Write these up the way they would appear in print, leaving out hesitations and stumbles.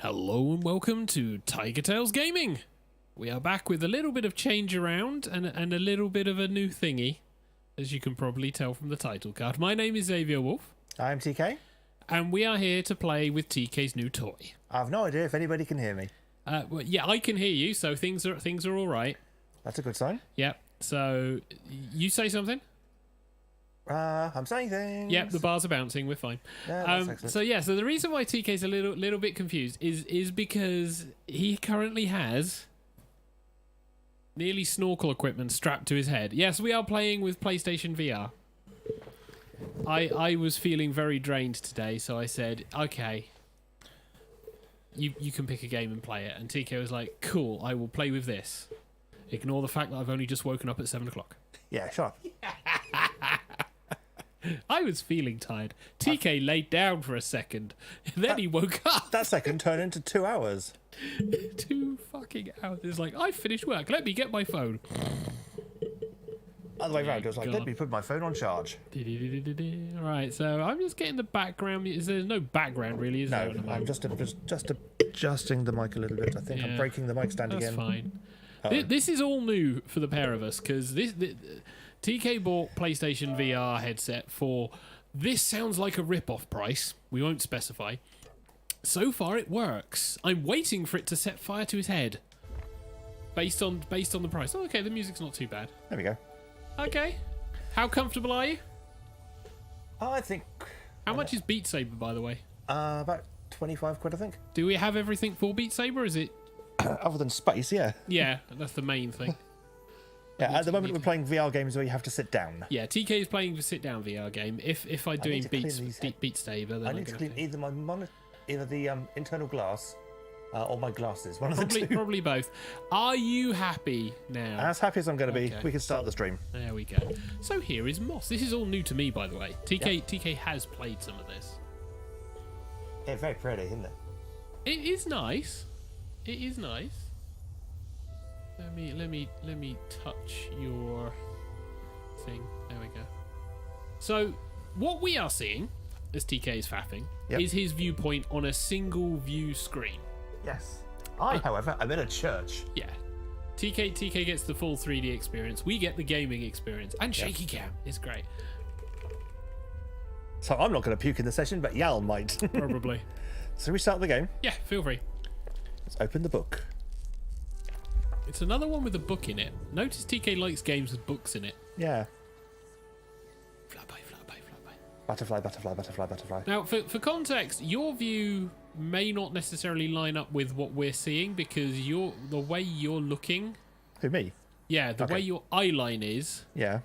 Hello and welcome to TigerTails Gaming. We are back with a little bit of change around and a little bit of a new thingy, as you can probably tell from the title card. My name is Xavier Wolf. I'm TK. And we are here to play with TK's new toy. I have no idea if anybody can hear me. Well, yeah, I can hear you, so things are all right. That's a good sign. Yeah. So you say something. I'm saying things. Yep, the bars are bouncing. We're fine. Yeah, that's excellent. So the reason why TK's a little bit confused is because he currently has nearly snorkel equipment strapped to his head. Yes, we are playing with PlayStation VR. I was feeling very drained today, so I said, okay, you can pick a game and play it. And TK was like, cool, I will play with this. Ignore the fact that I've only just woken up at 7 o'clock. Yeah, shut up. I was feeling tired. TK laid down for a second. Then he woke up. That second turned into 2 hours. 2 fucking hours. It's like, I finished work. Let me get my phone. Other way round, it was like, let me put my phone on charge. Right, so I'm just getting the background. There's no background really, is there? No, I'm just adjusting the mic a little bit. I think I'm breaking the mic stand That's again. fine. Uh-oh. This is all new for the pair of us, because TK bought PlayStation VR headset for, this sounds like a rip-off price. We won't specify. So far it works. I'm waiting for it to set fire to his head. Based on the price. Oh, okay, the music's not too bad. There we go. Okay. How comfortable are you? I think... How much is Beat Saber, by the way? About 25 quid, I think. Do we have everything for Beat Saber? Is it... Other than space, yeah. Yeah, that's the main thing. Yeah, at the moment we're playing VR games where you have to sit down. Yeah, TK is playing the sit-down VR game. If I'm doing Beat Saber, then I need to clean either my either the internal glass or my glasses. One of the two. Probably both. Are you happy now? As happy as I'm going to be, Okay. we can start the stream. There we go. So here is Moss. This is all new to me, by the way. TK has played some of this. Yeah, very pretty, isn't it? It is nice. It is nice. Let me touch your thing. There we go. So what we are seeing, as TK is faffing, is his viewpoint on a single view screen. Yes. However, I'm in a church. Yeah. TK gets the full 3D experience. We get the gaming experience. And shaky cam is great. So I'm not going to puke in the session, but Yal might. Probably. So we start the game. Yeah, feel free. Let's open the book. It's another one with a book in it. Notice TK likes games with books in it. Yeah. Fly by, fly by, fly by. Butterfly, butterfly, butterfly, butterfly. Now, for context, your view may not necessarily line up with what we're seeing, because the way you're looking... Who, me? Yeah, the way your eye line is... Yeah.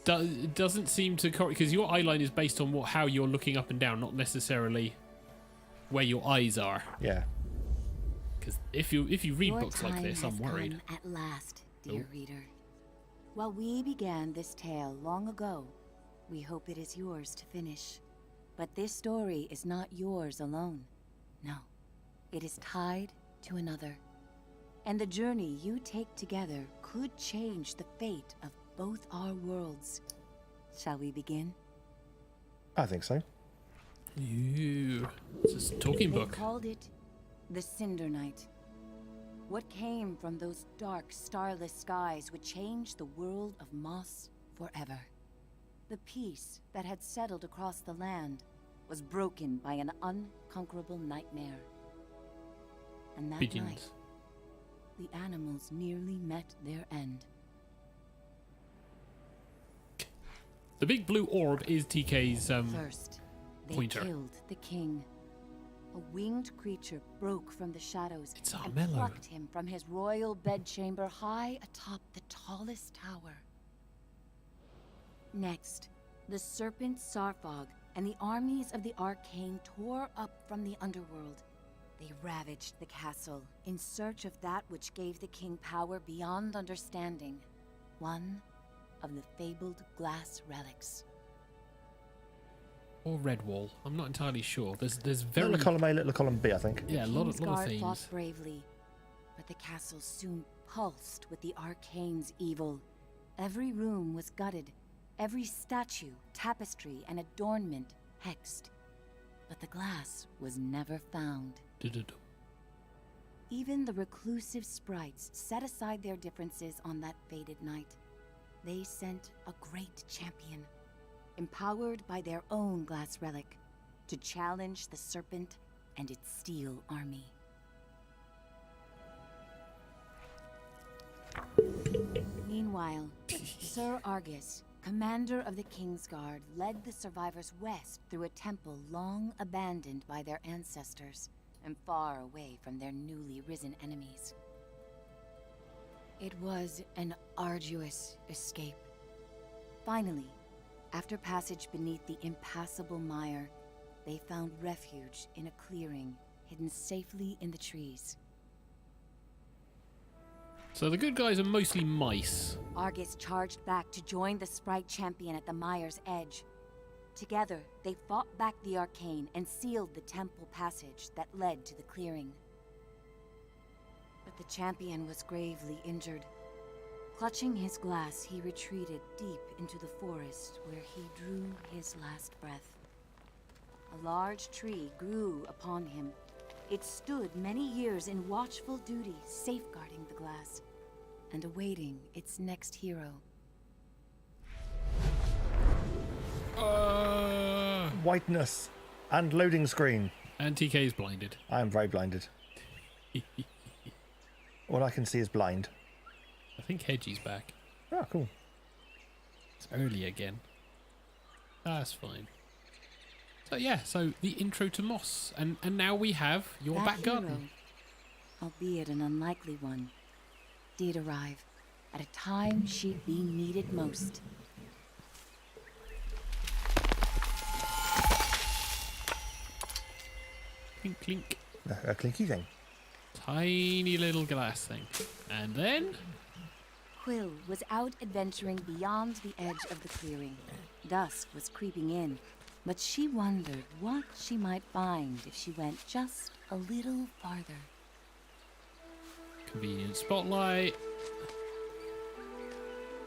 Doesn't seem to... Because your eye line is based on how you're looking up and down, not necessarily where your eyes are. Yeah. Because if you read Your books like time this, I'm has worried. come at last, dear reader. While we began this tale long ago, we hope it is yours to finish. But this story is not yours alone. No, it is tied to another. And the journey you take together could change the fate of both our worlds. Shall we begin? I think so. Ooh, it's a talking book. They called it the Cinder Night. What came from those dark, starless skies would change the world of Moss forever. The peace that had settled across the land was broken by an unconquerable nightmare. And that night, the animals nearly met their end. The big blue orb is TK's First, they pointer. killed the king. A winged creature broke from the shadows and Armello. plucked him from his royal bedchamber high atop the tallest tower. Next, the serpent Sarfog and the armies of the Arcane tore up from the underworld. They ravaged the castle in search of that which gave the king power beyond understanding. One of the fabled glass relics. Or Redwall. I'm not entirely sure. There's very... Little column A, little column B, I think. Yeah, a lot of Kingsguard fought themes. bravely, but the castle soon pulsed with the Arcane's evil. Every room was gutted, every statue, tapestry, and adornment hexed. But the glass was never found. Du-du-du. Even the reclusive sprites set aside their differences on that fated night. They sent a great champion, empowered by their own glass relic, to challenge the serpent and its steel army. Meanwhile, Sir Argus, commander of the Kingsguard, led the survivors west through a temple long abandoned by their ancestors and far away from their newly risen enemies. It was an arduous escape. Finally, after passage beneath the impassable mire, they found refuge in a clearing hidden safely in the trees. So the good guys are mostly mice. Argus charged back to join the sprite champion at the mire's edge. Together, they fought back the arcane and sealed the temple passage that led to the clearing. But the champion was gravely injured. Clutching his glass, he retreated deep into the forest where he drew his last breath. A large tree grew upon him. It stood many years in watchful duty, safeguarding the glass and awaiting its next hero. Whiteness and loading screen. And TK's blinded. I am very blinded. All I can see is blind. I think Hedgie's back. Oh, cool. It's early again. That's fine. So yeah, so the intro to Moss, and now we have your That back garden. hero, albeit an unlikely one, did arrive at a time she'd be needed most. Clink, clink. A clinky thing. Tiny little glass thing. And then... Quill was out adventuring beyond the edge of the clearing. Dusk was creeping in, but she wondered what she might find if she went just a little farther. Convenient spotlight.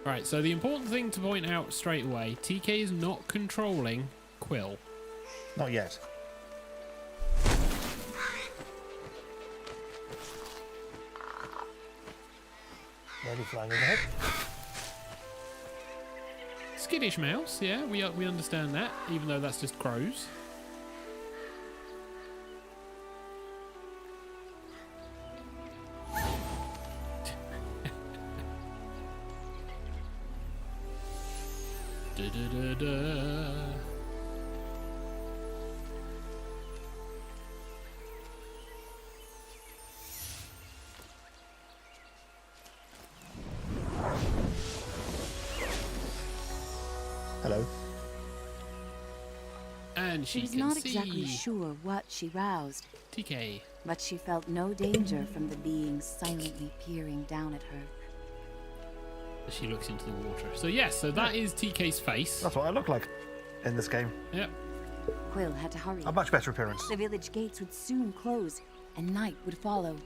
Right, so the important thing to point out straight away, TK is not controlling Quill. Not yet. Nearly flying overhead. Skittish mouse, yeah, we understand that, even though that's just crows. Da-da-da-da. Hello. And She she was can not see exactly sure what she roused, TK. but she felt no danger from the beings silently peering down at her. As she looks into the water. So yes, so that is TK's face. That's what I look like in this game. Yep. Quill had to hurry. A much better appearance. The village gates would soon close, and night would follow.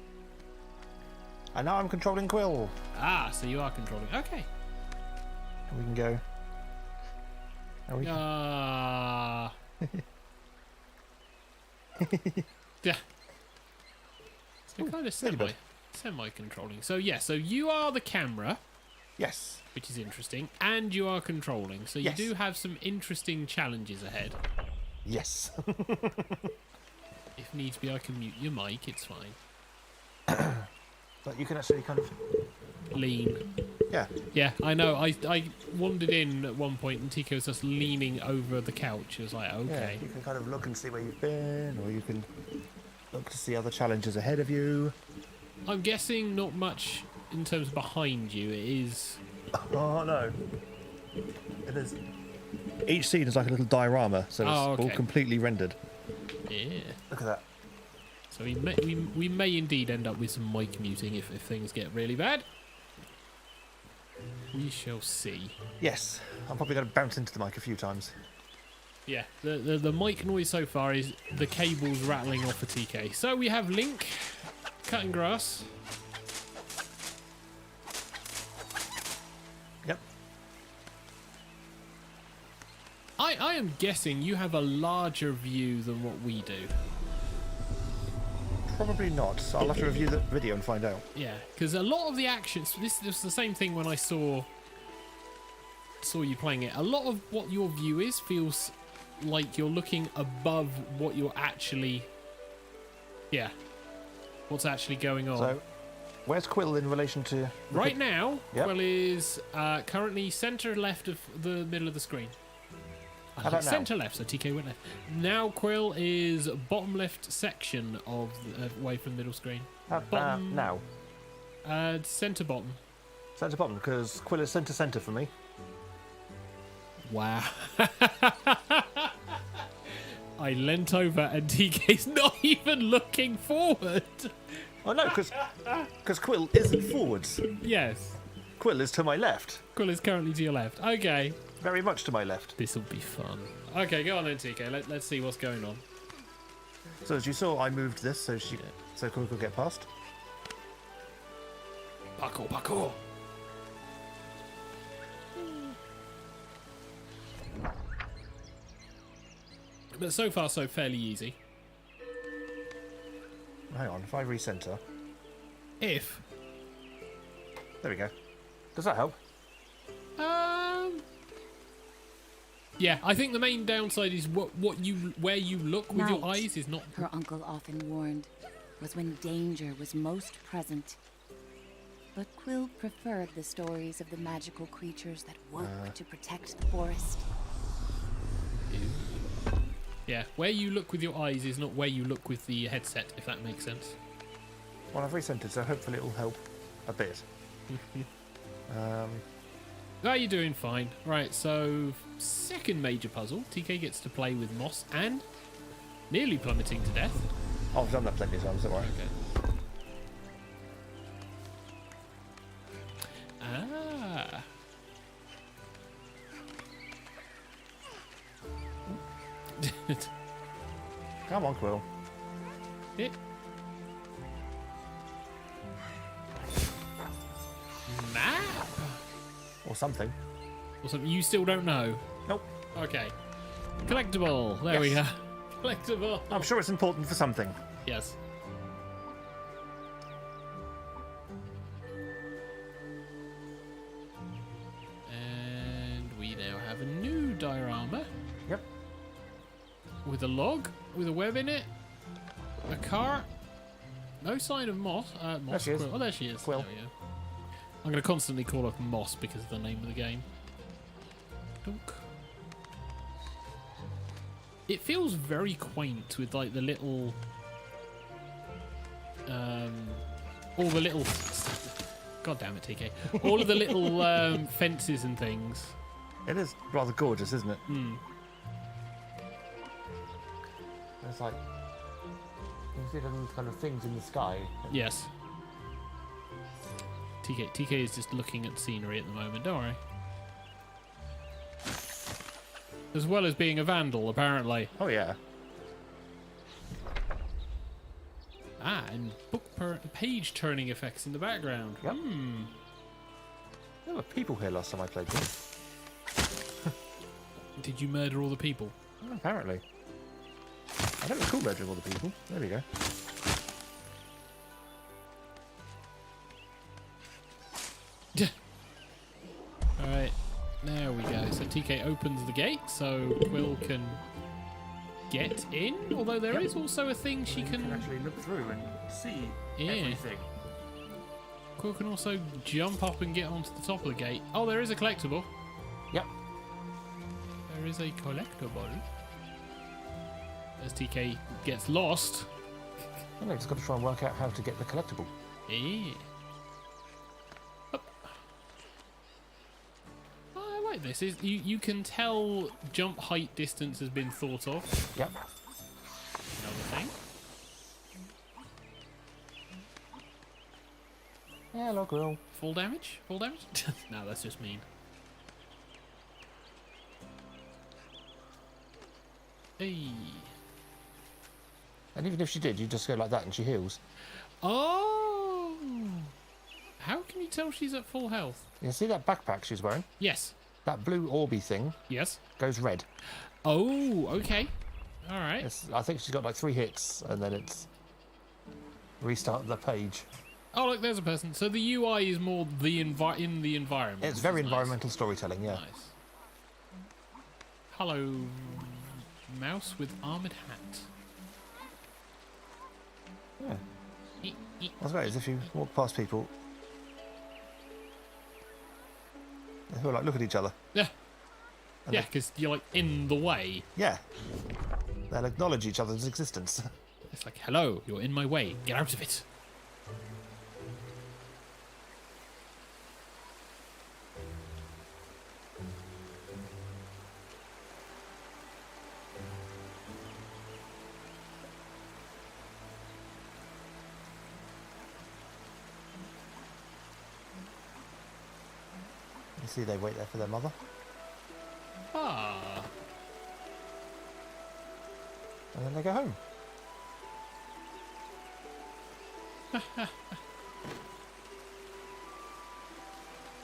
And now I'm controlling Quill. Ah, so you are controlling. Okay. And we can go. And we can... Ah. Yeah. So kind of semi-controlling. So yeah, so you are the camera, Yes. which is interesting, and you are controlling. So you Yes. do have some interesting challenges ahead. Yes. If needs be, I can mute your mic. It's fine. But you can actually kind of... Lean. Yeah. Yeah, I know. I wandered in at one point and Tico was just leaning over the couch. It was like, Yeah, okay. you can kind of look and see where you've been, or you can look to see other challenges ahead of you. I'm guessing not much in terms of behind you. It is... Oh, no. It is... Each scene is like a little diorama, so it's all okay. completely rendered. Yeah. Look at that. So we may indeed end up with some mic muting if things get really bad. We shall see. Yes. I'm probably going to bounce into the mic a few times. Yeah, the mic noise so far is the cables rattling off a TK. So we have Link cutting grass. Yep. I am guessing you have a larger view than what we do. Probably not. So I'll have to review the video and find out. Yeah, because a lot of the actions. This was the same thing when I saw you playing it. A lot of what your view is feels like you're looking above what you're actually. Yeah, what's actually going on. So, where's Quill in relation to? Right now, Yep. Quill is currently center left of the middle of the screen. How about now? Center left, so TK went left. Now Quill is bottom left section of away from the middle screen. Bottom, Now. Center bottom. Centre bottom, because Quill is centre for me. Wow. I leant over and TK's not even looking forward. Oh no, because Quill isn't forwards. Yes. Quill is to my left. Quill is currently to your left. Okay. Very much to my left. This will be fun. Okay, go on then, TK. Let's see what's going on. So as you saw, I moved this so Quill could get past. Parkour, parkour. But so far, so fairly easy. Hang on, if I recenter. If. There we go. Does that help? Yeah, I think the main downside is where you look with your Night, eyes is not. her uncle often warned, was when danger was most present. But Quill preferred the stories of the magical creatures that work to protect the forest. Yeah, where you look with your eyes is not where you look with the headset, if that makes sense. Well, I've recentered, so hopefully it will help a bit. Oh, you're doing fine. Right, so second major puzzle. TK gets to play with Moss and nearly plummeting to death. Oh, I've done that plenty of times, don't worry. Okay. Ah. Come on, Quill. It. Map? Or something. Or something you still don't know? Nope. Okay. Collectible. There we go. Yes. Collectible. I'm sure it's important for something. Yes. And we now have a new diorama. Yep. With a log, with a web in it, a car. No sign of Moss. Moss. There she is. Quill. Oh, there she is. Quill. There we go. I'm going to constantly call her Moss because of the name of the game. Dunk. It feels very quaint with like the little, all the little. God damn it, TK! All of the little fences and things. It is rather gorgeous, isn't it? Hmm. It's like you see them kind of things in the sky. Yes. TK is just looking at scenery at the moment. Don't worry. As well as being a vandal, apparently. Oh yeah. Ah, and page turning effects in the background. Yep. Hmm. There were people here last time I played this. Did you murder all the people? Apparently. I don't recall murdering all the people. There we go. Alright, there we go. So TK opens the gate so Quill can get in. Although there is also a thing she can. actually look through and see everything. Quill can also jump up and get onto the top of the gate. Oh, there is a collectible. Yep. There is a collectible. As TK gets lost. I just got to try and work out how to get the collectible. Yeah. Up. Oh, I like this. You can tell jump height distance has been thought of. Yep. Another thing. Hello, girl. Full damage? Full damage? No, that's just mean. Hey. And even if she did, you just go like that and she heals. Oh. How can you tell she's at full health? You see that backpack she's wearing? Yes. that blue orby thing Yes. goes red. Oh, okay. All right. I think she's got like 3 hits, and then it's restart the page. Oh, look, there's a person. So the UI is more the in the environment. It's very Nice. environmental storytelling, yeah. Nice. Hello, mouse with armored hat. Yeah. What's great is if you walk past people, who are like, look at each other. Yeah. And Yeah, because you're like in the way. Yeah. They'll acknowledge each other's existence. It's like, hello, you're in my way. Get out of it. You see they wait there for their mother. Ah. And then they go home.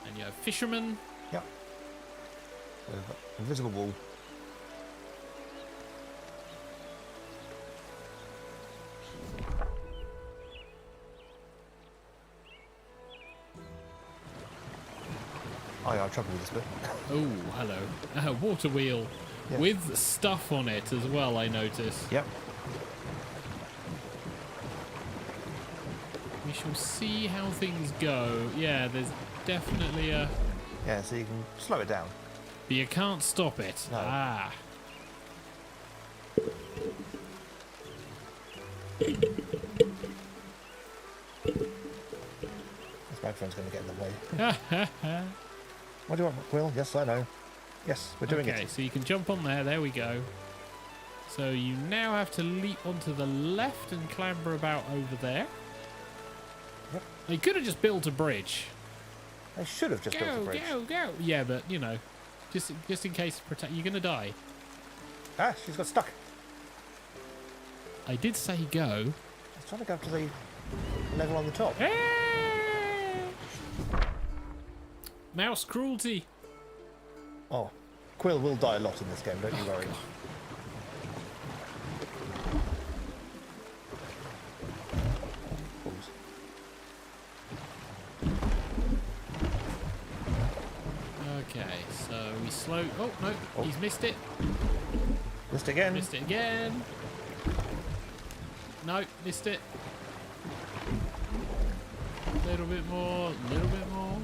And you have fishermen. Yep. With invisible wall. Oh yeah, I trouble with this bit. Oh, hello. Water wheel. Yeah. With stuff on it as well, I notice. Yep. We shall see how things go. Yeah, there's definitely a... Yeah, so you can slow it down. But you can't stop it. No. Ah. This microphone's going to get in the way. What do you want, Quill? Yes, I know. Yes, we're doing Okay, it. so you can jump on there. There we go. So you now have to leap onto the left and clamber about over there. Yep. They could have just built a bridge. They should have just built a bridge. Go. Yeah, but, you know, just in case you're going to die. Ah, she's got stuck. I did say go. I was trying to go up to the level on the top. Mouse cruelty. Oh, Quill will die a lot in this game, don't you worry. Okay, so we slow... Oh, no, he's missed it. Missed again. Missed it again. No, missed it. Little bit more, little bit more.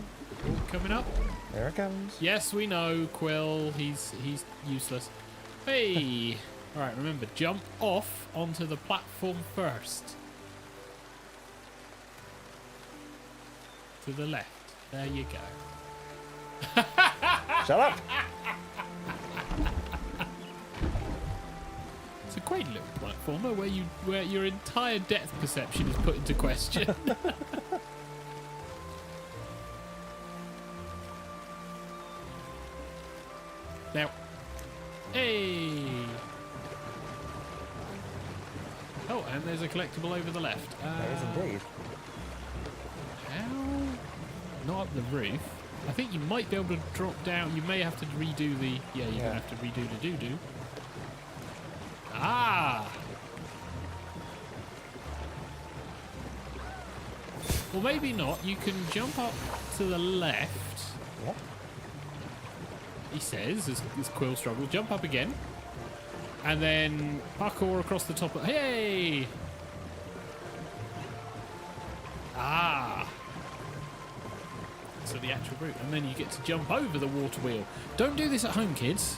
Oh, coming up. There it comes. Yes, we know, Quill. He's useless. Hey! Alright, remember, jump off onto the platform first. To the left. There you go. Shut up! It's a great little platformer where your entire depth perception is put into question. Now, hey! Oh, and there's a collectible over the left. There is indeed. How? Not up the roof. I think you might be able to drop down. You may have to redo the... Yeah, you're going to have to redo the doo-doo. Ah! Well, maybe not. You can jump up to the left. Yep. He says, as Quill struggles. Jump up again. And then parkour across the top of... Hey! Ah! So the actual route. And then you get to jump over the water wheel. Don't do this at home, kids.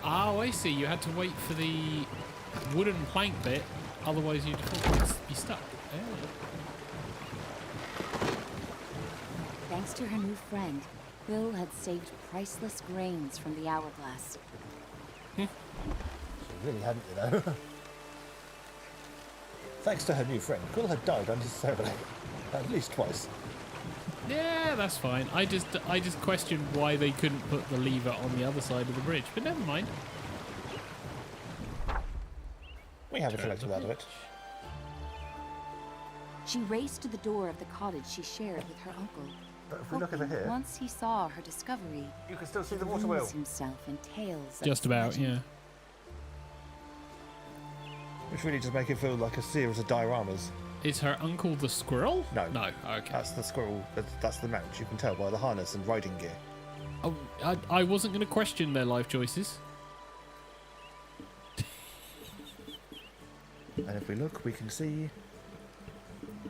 Oh, I see. You had to wait for the wooden plank bit. Otherwise, you'd be stuck. Oh. Thanks to her new friend, Quill had saved priceless grains from the hourglass. She really hadn't, you know. Thanks to her new friend, Quill had died unnecessarily. At least twice. Yeah, that's fine. I just questioned why they couldn't put the lever on the other side of the bridge, but never mind. We have a collectible out of it. She raced to the door of the cottage she shared with her uncle. But if we look over here, Once he saw her discovery, you can still see the he water wheel. loses himself in tales of Just about, legend. yeah. Which really just make it feel like a series of dioramas. Is her uncle the squirrel? No. No, okay. That's the squirrel. That's the mount. You can tell by the harness and riding gear. Oh, I wasn't going to question their life choices. And if we look, we can see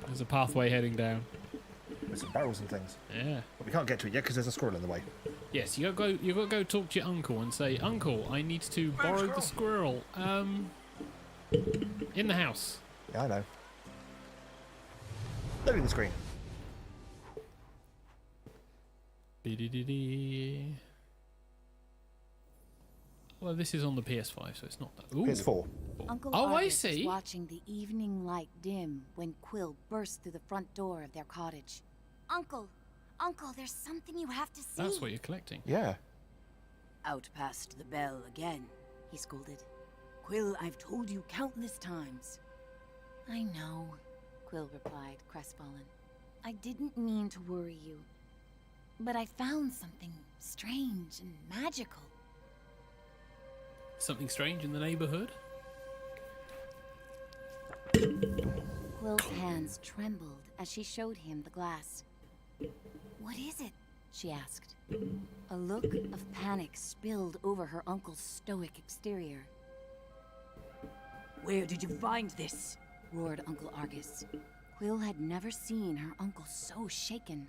There's a pathway heading down. there's some barrels and things. Yeah. But we can't get to it yet because there's a squirrel in the way. Yes, you got to go talk to your uncle and say, Uncle, I need to borrow the squirrel. In the house. Yeah, I know. Loading the screen. Dee-dee-dee-dee. Well, this is on the PS5, so it's not that. Ooh. PS4. Uncle Oh, I Argus see. was watching the evening light dim when Quill burst through the front door of their cottage. Uncle, there's something you have to see. That's what you're collecting. Yeah. Out past the bell again, he scolded. Quill, I've told you countless times. I know, Quill replied, crestfallen. I didn't mean to worry you, but I found something strange and magical. Something strange in the neighborhood? Quill's hands trembled as she showed him the glass. What is it? She asked. A look of panic spilled over her uncle's stoic exterior. Where did you find this? Roared Uncle Argus. Quill had never seen her uncle so shaken.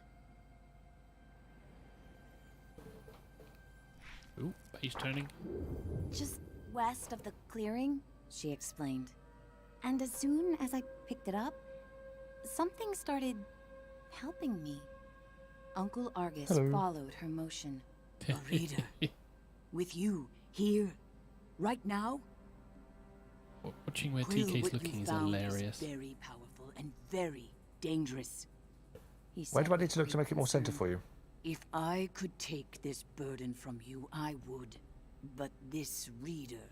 Ooh, page turning. Just west of the clearing, she explained. And as soon as I picked it up, something started helping me. Uncle Argus followed her motion. A reader. With you, here, right now? Watching where Quill, TK's what looking you is found hilarious. very powerful and very dangerous. He Where said do I need to look to with make it more center concern. for you? If I could take this burden from you, I would. But this reader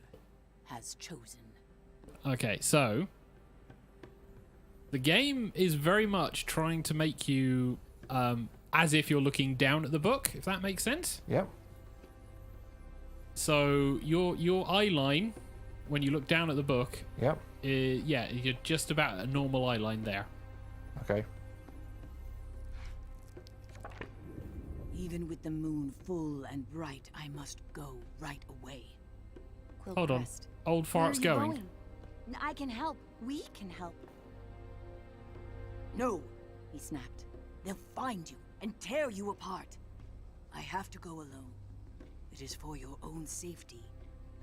has chosen. Okay, so the game is very much trying to make you as if you're looking down at the book, if that makes sense. Yep. So your eye line when you look down at the book, Yep. yeah, you're just about a normal eye line there. Okay. Even with the moon full and bright, I must go right away. Quill Hold on. pressed. Old Where are fart's you going. I can help. We can help. No, he snapped. They'll find you and tear you apart. I have to go alone. It is for your own safety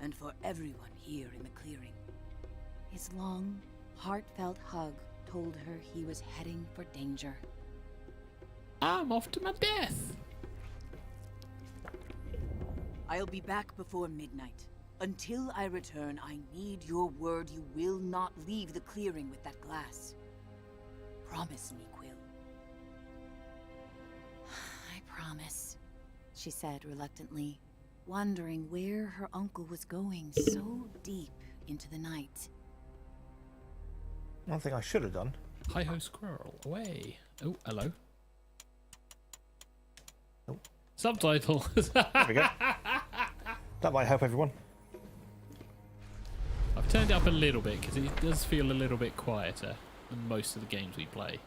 and for everyone here in the clearing. His long, heartfelt hug told her he was heading for danger. I'm off to my death. I'll be back before midnight. Until I return, I need your word you will not leave the clearing with that glass. Promise me, Quill. I promise, she said reluctantly, wondering where her uncle was going so deep into the night. One thing I should have done. Hi-ho squirrel, away. Oh, hello. Oh. Subtitle. There we go. That might help everyone. I've turned it up a little bit because it does feel a little bit quieter than most of the games we play.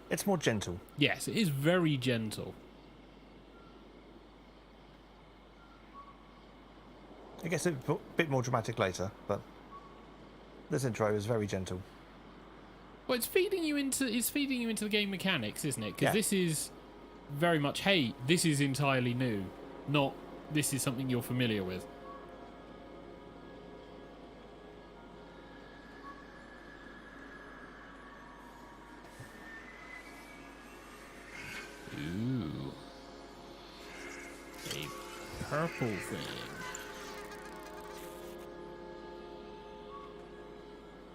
It's more gentle. Yes, it is very gentle. It gets a bit more dramatic later, but this intro is very gentle. Well, it's feeding you into the game mechanics, isn't it? Because Yeah. this is very much, hey, this is entirely new, not this is something you're familiar with. Ooh. A purple thing.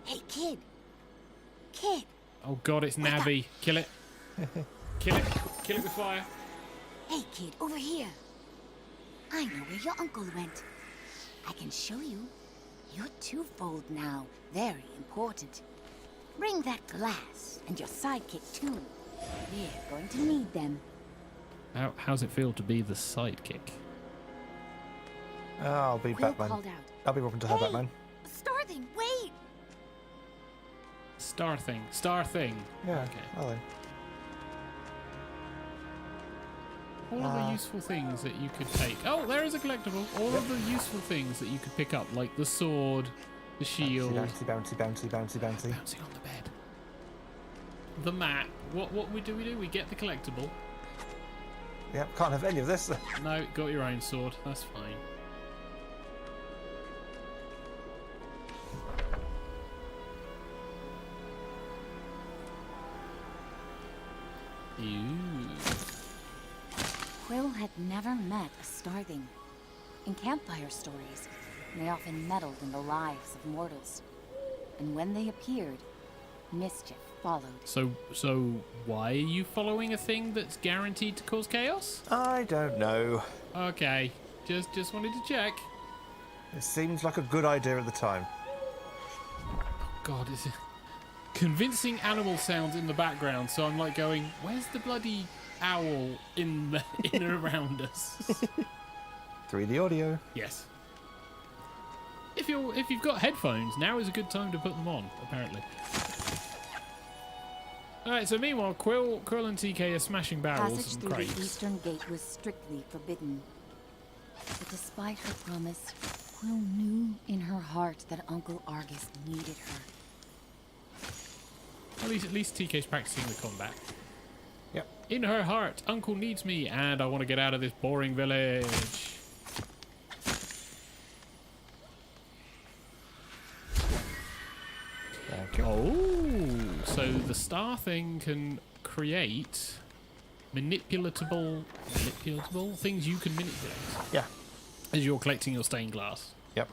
Hey, kid! Kid! Oh god, it's Navi. Kill it. Kill it. Kill it with fire. Hey, kid, over here! I know where your uncle went. I can show you. You're twofold now. Very important. Bring that glass and your sidekick too. We're going to need them. How's it feel to be the sidekick? I'll be Quill Batman. called out. I'll be Robin to her Hey! Batman. Starthing, wait! Star thing. Yeah. Okay. Hello. All of the useful things that you could take. Oh, there is a collectible. All of the useful things that you could pick up, like the sword, the shield. Bouncy. Bouncing on the bed. The map. What we do? We get the collectible. Yep, can't have any of this. No, got your own sword. That's fine. Ew. Quill had never met a Starthing. In campfire stories, they often meddled in the lives of mortals. And when they appeared, mischief followed. So why are you following a thing that's guaranteed to cause chaos? I don't know. Okay, just wanted to check. It seems like a good idea at the time. God, is it convincing animal sounds in the background? So I'm like going, where's the bloody owl in and around us? 3D audio. Yes. If you've got headphones, now is a good time to put them on. Apparently. All right. So meanwhile, Quill and TK are smashing barrels Passage and through crates. the eastern gate was strictly forbidden. But despite her promise, Quill knew in her heart that Uncle Argus needed her. At least TK's practicing the combat. Yep. In her heart, Uncle needs me, and I want to get out of this boring village. Thank you. Oh, so the star thing can create manipulatable things you can manipulate Yeah. as you're collecting your stained glass. Yep.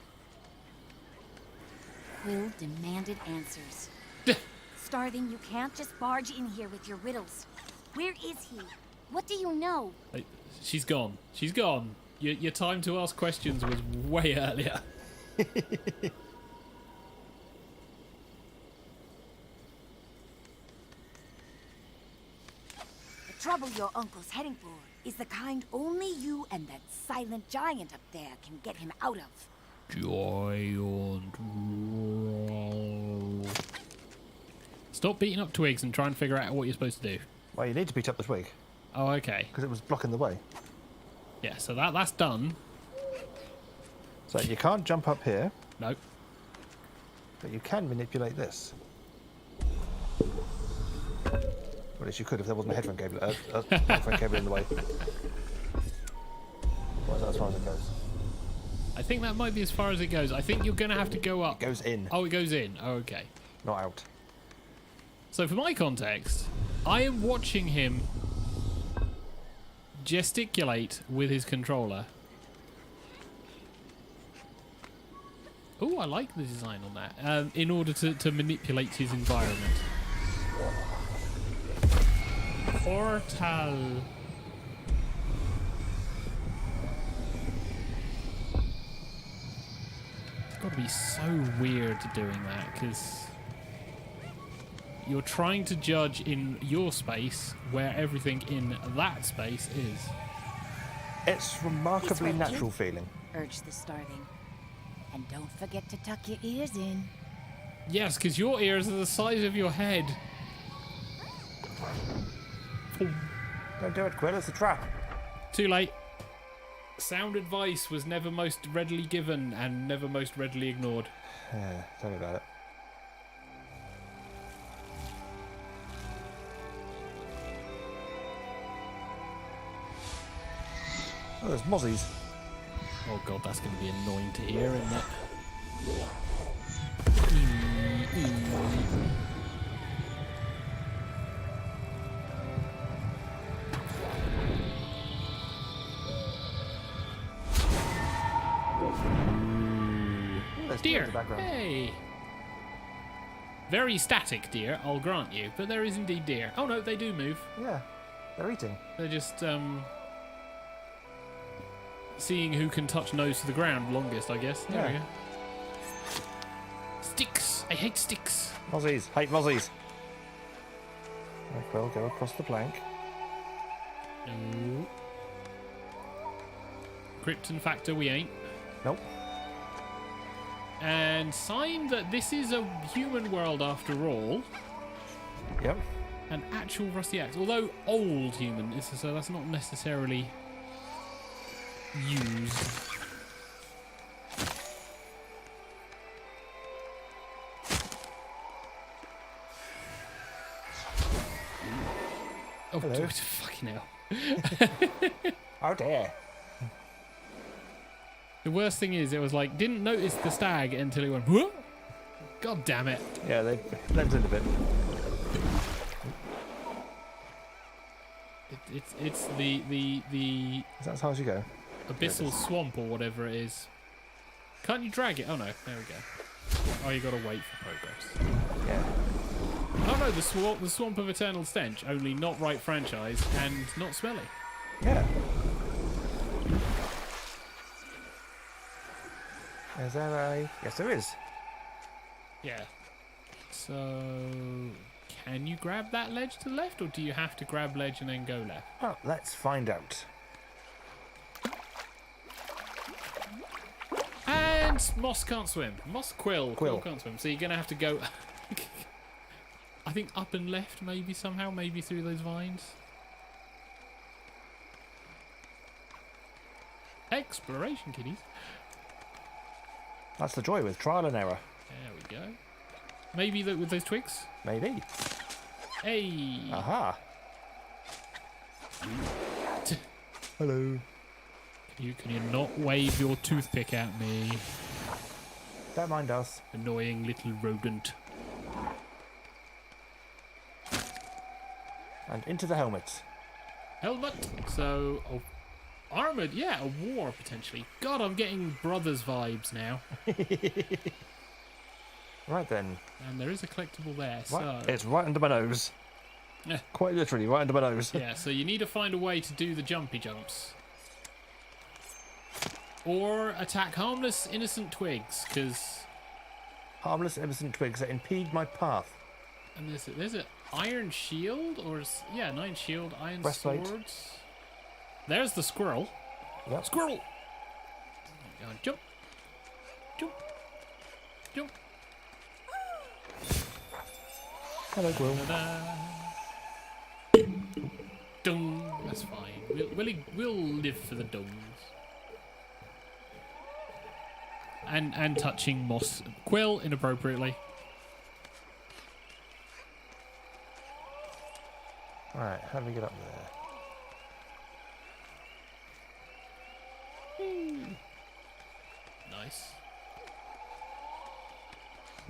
Quill demanded answers. Starthing, you can't just barge in here with your riddles. Where is he? What do you know? She's gone. She's gone. Your time to ask questions was way earlier. The trouble your uncle's heading for is the kind only you and that silent giant up there can get him out of. Giant. Stop beating up twigs and try and figure out what you're supposed to do. Well, you need to beat up the twig Oh, okay. because it was blocking the way. Yeah, so that's done. So you can't jump up here, Nope. but you can manipulate this. Well, at least you could if there wasn't a headphone cable in the way. Well, that's as far as it goes. I think that might be as far as it goes. I think you're going to have to go up. It goes in, Oh, it goes in. Oh, okay. not out. So for my context, I am watching him gesticulate with his controller. Oh, I like the design on that. In order to manipulate his environment. Portal. It's got to be so weird doing that, because you're trying to judge in your space where everything in that space is. It's remarkably This way, natural kid. feeling. Urged the Starthing. And don't forget to tuck your ears in. Yes, because your ears are the size of your head. Don't do it, Quill. It's a trap. Too late. Sound advice was never most readily given and never most readily ignored. Yeah, tell me about it. Oh, there's mozzies. Oh god, that's going to be annoying to hear, isn't it? There's Deer! in the background. Hey! Very static deer, I'll grant you, but there is indeed deer. Oh no, they do move. Yeah, they're eating. They're just, seeing who can touch nose to the ground longest, I guess. There we Yeah. go. Sticks! I hate sticks! Mozzies. Hate mozzies. Quill, go across the plank. No. Krypton factor, we ain't. Nope. And sign that this is a human world after all. Yep. An actual rusty axe, although old human, so that's not necessarily used. Oh, Hello. fucking hell. Oh dear. The worst thing is, it was like, didn't notice the stag until it went, whoa! God damn it. Yeah, they blend in a bit. It's the Is that as high as you go? abyssal swamp or whatever it is. Can't you drag it? Oh no, there we go. Oh, you gotta wait for progress. Yeah. Oh no, the swamp of eternal stench, only not right franchise and not smelly. Yeah. Is there a... Yes, there is. Yeah. So, can you grab that ledge to the left, or do you have to grab ledge and then go left? Well, let's find out. And Moss can't swim. Quill Quill. can't swim. So you're gonna have to go. I think up and left, maybe somehow, maybe through those vines. Exploration, kiddies. That's the joy with trial and error. There we go. Maybe with those twigs. Maybe. Hey. Aha. Hello. Can you not wave your toothpick at me? Don't mind us. Annoying little rodent. And into the helmet. Helmet. So, armored. Yeah, a war potentially. God, I'm getting Brothers vibes now. Right then. And there is a collectible there. Right. So It's right under my nose. Yeah. Quite literally, right under my nose. yeah, so you need to find a way to do the jumpy jumps. Or attack harmless, innocent twigs, because... Harmless, innocent twigs that impede my path. And there's an iron shield, or... Yeah, an iron shield, iron Breastplate. swords. There's the squirrel. Yep. Squirrel! Go on, jump. Jump. Jump. Hello, Quill. Ta-da. Dung. That's fine. We'll live for the dungs. And touching Moss Quill inappropriately. Right, how do we get up there? Nice.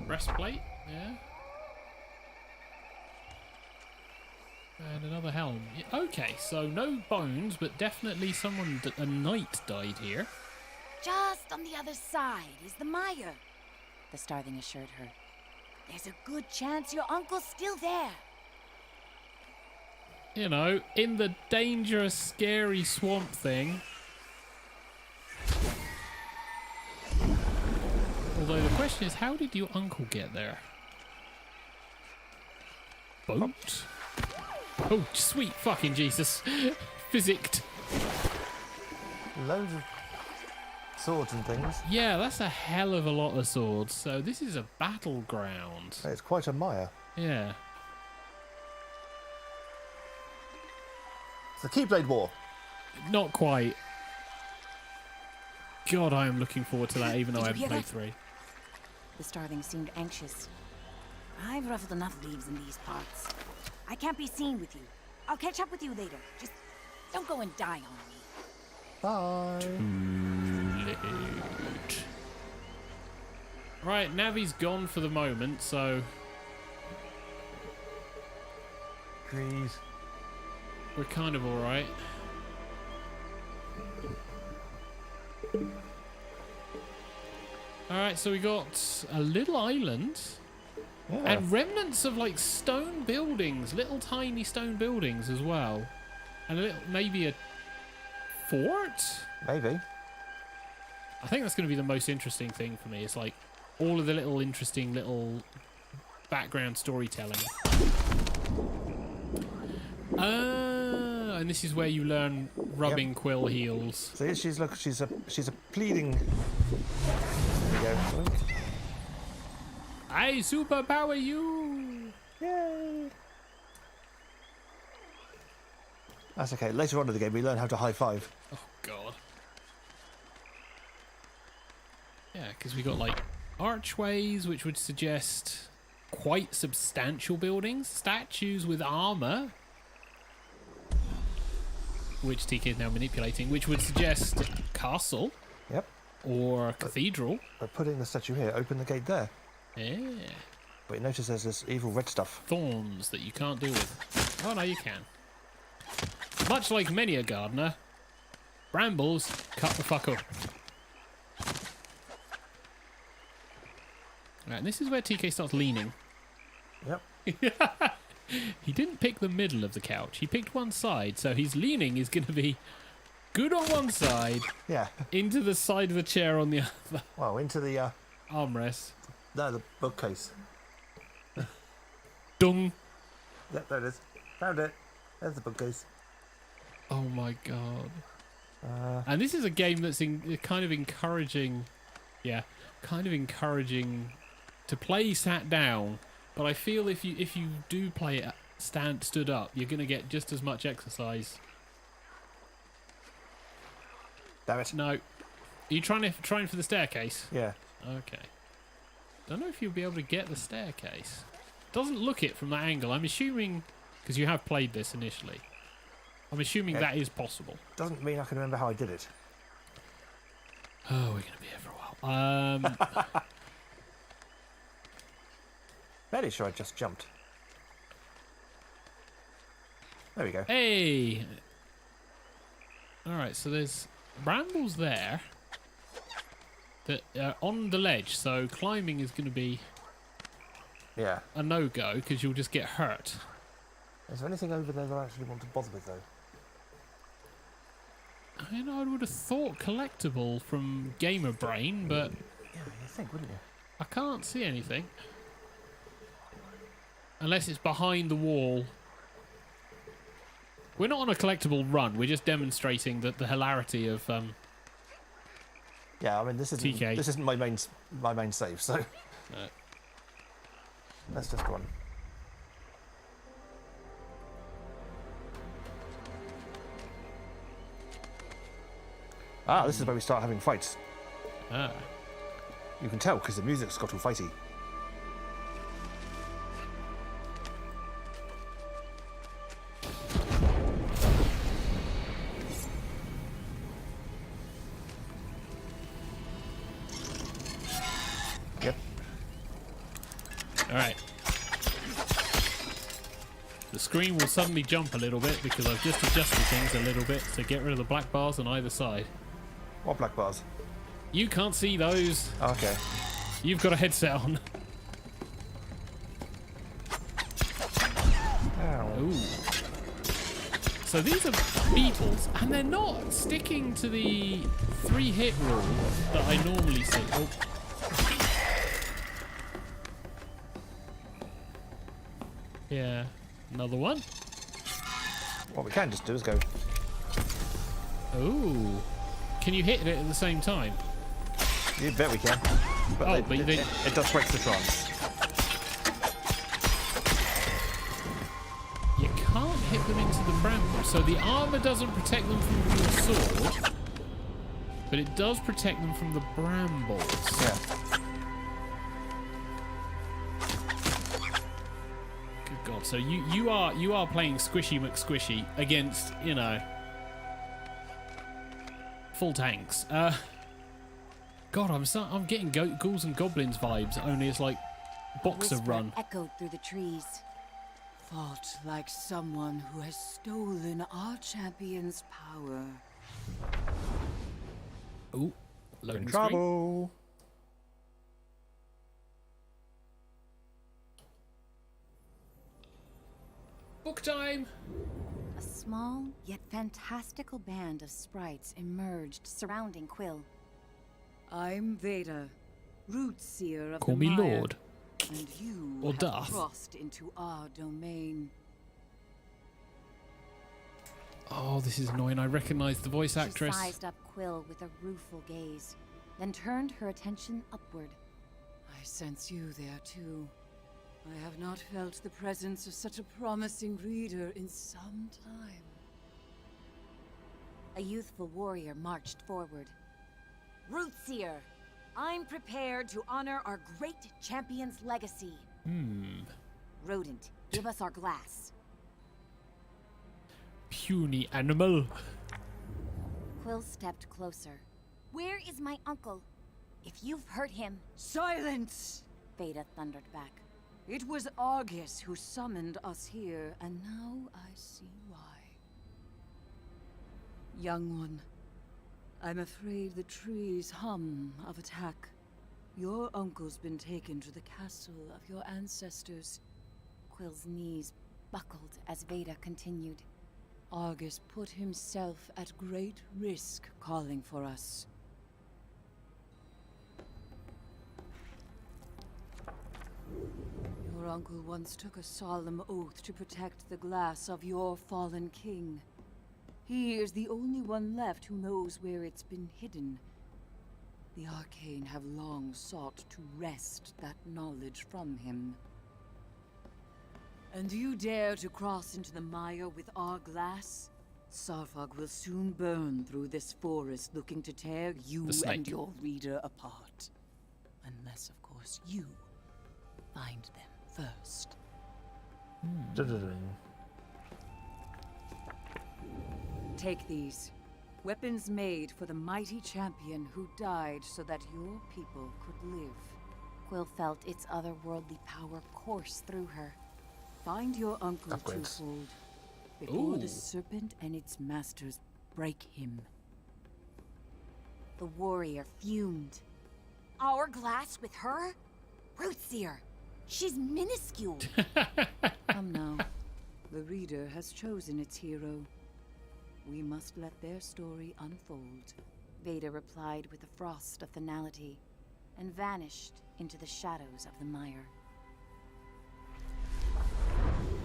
Breastplate, yeah. And another helm. Yeah, okay, so no bones, but definitely a knight died here. Just on the other side is the mire, the starling assured her. There's a good chance your uncle's still there. You know, in the dangerous, scary swamp thing. Although the question is, how did your uncle get there? Boat? Oh, sweet fucking Jesus. Physicked. Loads of swords and things. Yeah, that's a hell of a lot of swords. So this is a battleground. It's quite a mire. Yeah. It's the Keyblade War. Not quite. God, I am looking forward to that, even though I Did you haven't hear played 3. The starling seemed anxious. I've ruffled enough leaves in these parts. I can't be seen with you. I'll catch up with you later. Just don't go and die on me. Bye. Late. Right, Navi's gone for the moment, so Trees. we're kind of alright. Alright, so we got a little island Yeah. and remnants of like stone buildings, little tiny stone buildings as well. And a little, maybe a fort? Maybe. I think that's going to be the most interesting thing for me. It's like all of the little interesting little background storytelling. And this is where you learn rubbing Quill heals. So she's a pleading. There we go. I superpower you. Yay! That's okay. Later on in the game, we learn how to high five. Oh god. Yeah, because we got like archways, which would suggest quite substantial buildings, statues with armor, which TK is now manipulating, which would suggest castle. Yep. Or cathedral. By putting the statue here, open the gate there. Yeah. But you notice there's this evil red stuff. Thorns that you can't deal with. Oh no, you can. Much like many a gardener, brambles cut the fuck up. Right, and this is where TK starts leaning. Yep. He didn't pick the middle of the couch. He picked one side, so his leaning is going to be good on one side. Yeah. Into the side of the chair on the other. Well, into the armrest. No, the bookcase. Dung. Yep, there it is. Found it. There's the bookcase. Oh my god. And this is a game that's kind of encouraging. Yeah, kind of encouraging to play sat down. But I feel if you do play it stood up, you're gonna get just as much exercise. Damn it. No. Are you trying for the staircase? Yeah. Okay. Don't know if you'll be able to get the staircase. Doesn't look it from that angle. I'm assuming, because you have played this initially, I'm assuming that is possible. Doesn't mean I can remember how I did it. Oh, we're going to be here for a while. Fairly sure I just jumped. There we go. Hey! Alright, so there's brambles there that are on the ledge, so climbing is going to be a no-go because you'll just get hurt. Is there anything over there that I actually want to bother with, though? I know, I would have thought collectible from Gamer Brain, but Yeah, you think, wouldn't you? I can't see anything. Unless it's behind the wall. We're not on a collectible run, we're just demonstrating the hilarity of Yeah, I mean this isn't TK. This isn't my main save, so let's just go on. Ah, this is where we start having fights. Ah. You can tell because the music's got all fighty. Yep. Alright. The screen will suddenly jump a little bit because I've just adjusted things a little bit to get rid of the black bars on either side. What black bars? You can't see those. Okay. You've got a headset on. Ow. Ooh. So these are beetles, and they're not sticking to the 3-hit rule that I normally see. Oh. Yeah, another one. What we can just do is go. Ooh. Can you hit it at the same time? You bet we can. But Oh, it does break the trance. You can't hit them into the bramble, so the armor doesn't protect them from your sword, but it does protect them from the brambles. Yeah. Good God! So you are playing Squishy McSquishy against, you know, full tanks. God, I'm getting ghouls and goblins vibes. Only it's like boxer Whisper run. echoed through the trees. Fought like someone who has stolen our champion's power. Ooh, loading In screen. trouble. Book time. A small yet fantastical band of sprites emerged surrounding Quill. I'm Veda, root seer of Call the me mire, Lord. and you Or have Darth. crossed into our domain. Oh, this is annoying. I recognize the voice actress. She sized up Quill with a rueful gaze, then turned her attention upward. I sense you there, too. I have not felt the presence of such a promising reader in some time. A youthful warrior marched forward. Rootseer, I'm prepared to honor our great champion's legacy. Rodent, give us our glass. Puny animal. Quill stepped closer. Where is my uncle? If you've hurt him... Silence! Veda thundered back. It was Argus who summoned us here, and now I see why. Young one, I'm afraid the trees hum of attack. Your uncle's been taken to the castle of your ancestors. Quill's knees buckled as Veda continued. Argus put himself at great risk calling for us. Your uncle once took a solemn oath to protect the glass of your fallen king. He is the only one left who knows where it's been hidden. The Arcane have long sought to wrest that knowledge from him. And you dare to cross into the mire with our glass? Sarfog will soon burn through this forest looking to tear you and your reader apart. Unless, of course, you find them first. Take these. Weapons made for the mighty champion who died so that your people could live. Quill felt its otherworldly power course through her. Find your uncle twofold before the serpent and its masters break him. The warrior fumed. Our glass with her? Rootseer! She's minuscule! Come now. The reader has chosen its hero. We must let their story unfold. Veda replied with a frost of finality, and vanished into the shadows of the mire.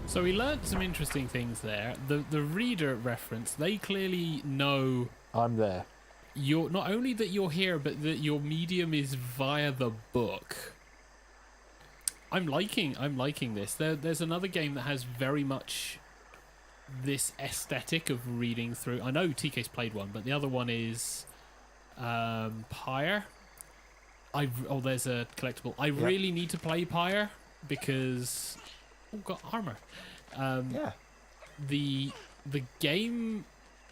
So we learned some interesting things there. The reader reference, they clearly know I'm there. you're not only that you're here, but that your medium is via the book. I'm liking this. There's another game that has very much this aesthetic of reading through. I know TK's played one, but the other one is Pyre. There's a collectible. I really need to play Pyre because got armor. The game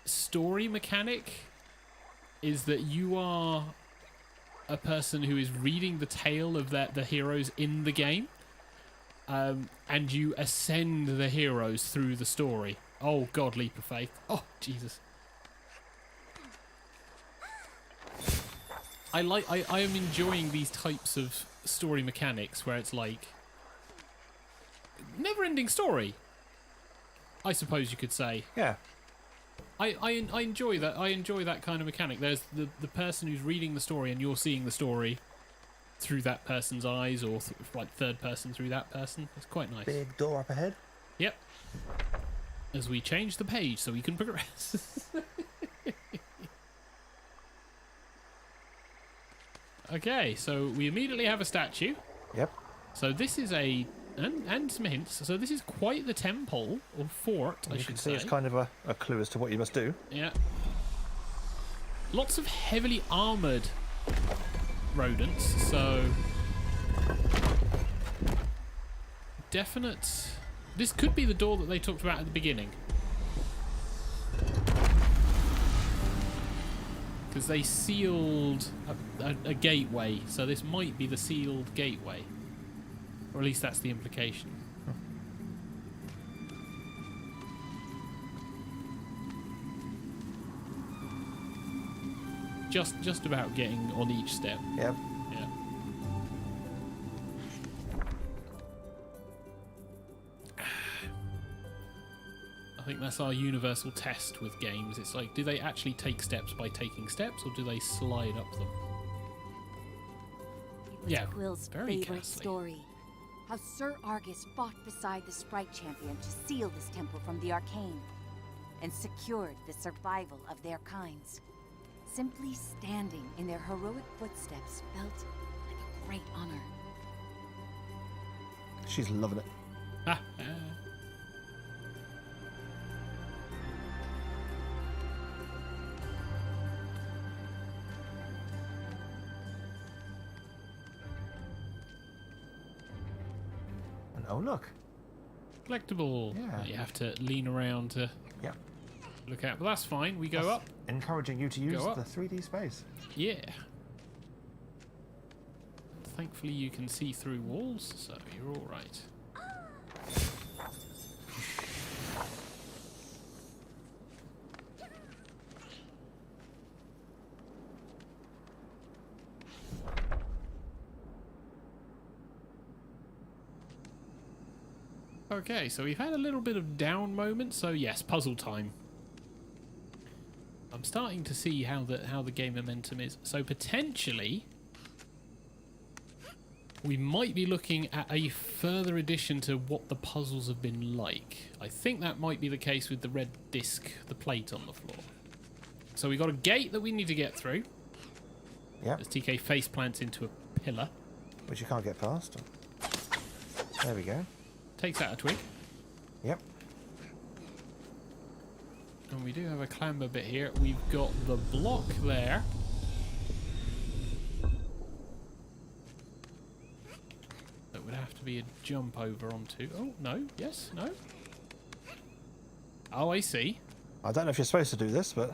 story mechanic is that you are a person who is reading the tale of the heroes in the game, and you ascend the heroes through the story. Oh God, leap of faith. Oh Jesus. I am enjoying these types of story mechanics where it's like never-ending story, I suppose you could say. Yeah. I enjoy that. I enjoy that kind of mechanic. There's the person who's reading the story, and you're seeing the story through that person's eyes, or like third person through that person. It's quite nice. Big door up ahead. Yep. As we change the page so we can progress. Okay, so we immediately have a statue. Yep. So this is and some hints. So this is quite the temple, or fort, I should say. You can see it's kind of a clue as to what you must do. Yeah. Lots of heavily armoured rodents, so definite. This could be the door that they talked about at the beginning. Because they sealed a gateway, so this might be the sealed gateway. Or at least that's the implication. Just about getting on each step. Yep. Yeah. I think that's our universal test with games. It's like, do they actually take steps by taking steps, or do they slide up them? Yeah, Quill's very favorite ghastly. story. How Sir Argus fought beside the Sprite Champion to seal this temple from the Arcane. and secured the survival of their kinds. Simply standing in their heroic footsteps felt like a great honor. She's loving it. Ah, And oh look. collectible. Yeah. You have to lean around to Yeah. look at, but that's fine. We go That's up. encouraging you to use Go up. the 3D space. Yeah. Thankfully, you can see through walls, so you're all right. Okay, so we've had a little bit of down moments, so yes, puzzle time. I'm starting to see how the game momentum is. So potentially we might be looking at a further addition to what the puzzles have been like. I think that might be the case with the red disc, the plate on the floor. So we got a gate that we need to get through. Yep. As TK face plants into a pillar. Which you can't get past. There we go. Takes out a twig. Yep. And we do have a clamber bit here. We've got the block there. That would have to be a jump over onto. Oh, no. Yes. No. Oh, I see. I don't know if you're supposed to do this, but...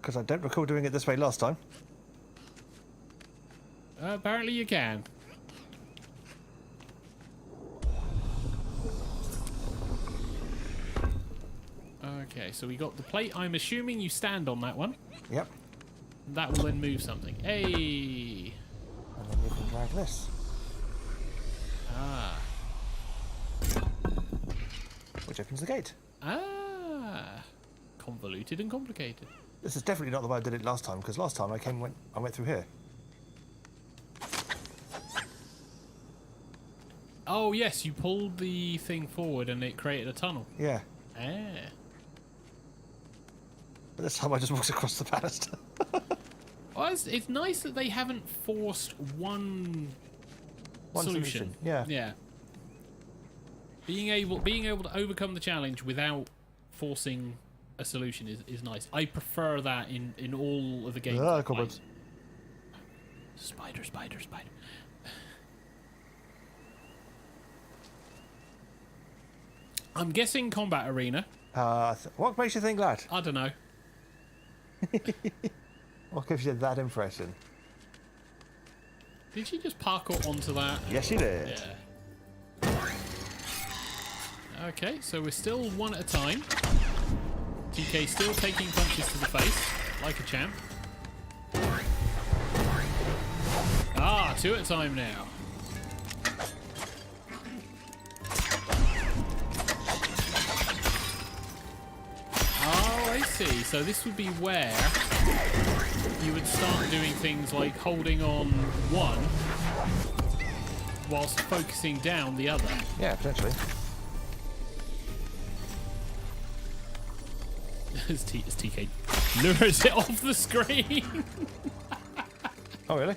because I don't recall doing it this way last time. Apparently you can. Okay, so we got the plate. I'm assuming you stand on that one. Yep. That will then move something. Hey! And then you can drag this. Ah. Which opens the gate. Ah. Convoluted and complicated. This is definitely not the way I did it last time, because last time I went through here. Oh, yes, you pulled the thing forward and it created a tunnel. Yeah. Ah. But this time I just walked across the banister. Well, it's nice that they haven't forced one solution. Yeah. Yeah. Being able to overcome the challenge without forcing a solution is nice. I prefer that in all of the games. Ah, cobwebs. Spider. I'm guessing combat arena. What makes you think that? I don't know. What gives you that impression? Did she just parkour onto that? Yes, she did. Yeah. Okay, so we're still one at a time. TK still taking punches to the face, like a champ. Ah, two at a time now. Oh, I see. So this would be where you would start doing things like holding on one whilst focusing down the other. Yeah, potentially. As TK lures it off the screen. Oh, really?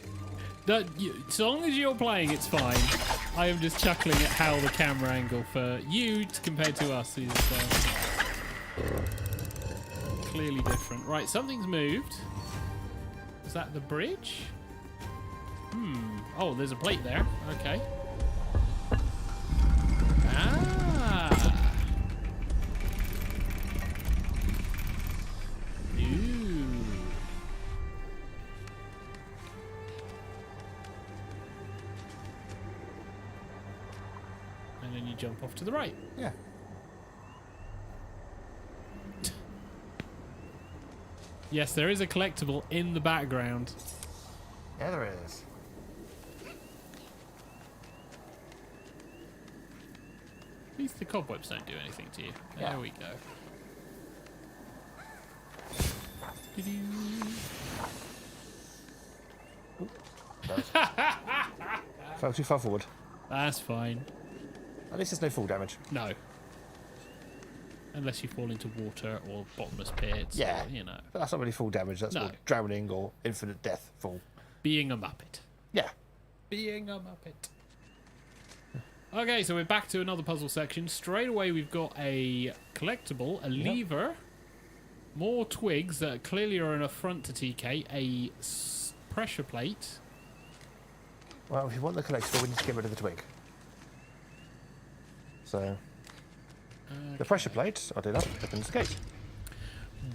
As long as you're playing, it's fine. I am just chuckling at how the camera angle for you compared to us is clearly different. Right, something's moved. Is that the bridge? Oh, there's a plate there. Okay. Ah. Ooh. And then you jump off to the right. Yeah. Yes, there is a collectible in the background. Yeah, there is. At least the cobwebs don't do anything to you. There Yeah. we go. Fell too far forward. That's fine. At least there's no fall damage. No. Unless you fall into water or bottomless pits. Yeah. Or, you know. But that's not really full damage. That's No. more drowning or infinite death. Full. Being a Muppet. Yeah. Being a Muppet. Okay, so we're back to another puzzle section. Straight away, we've got a collectible, a lever, more twigs that clearly are an affront to TK, a pressure plate. Well, if you want the collectible, we need to get rid of the twig. So, the pressure plate, I'll do that, opens the gate.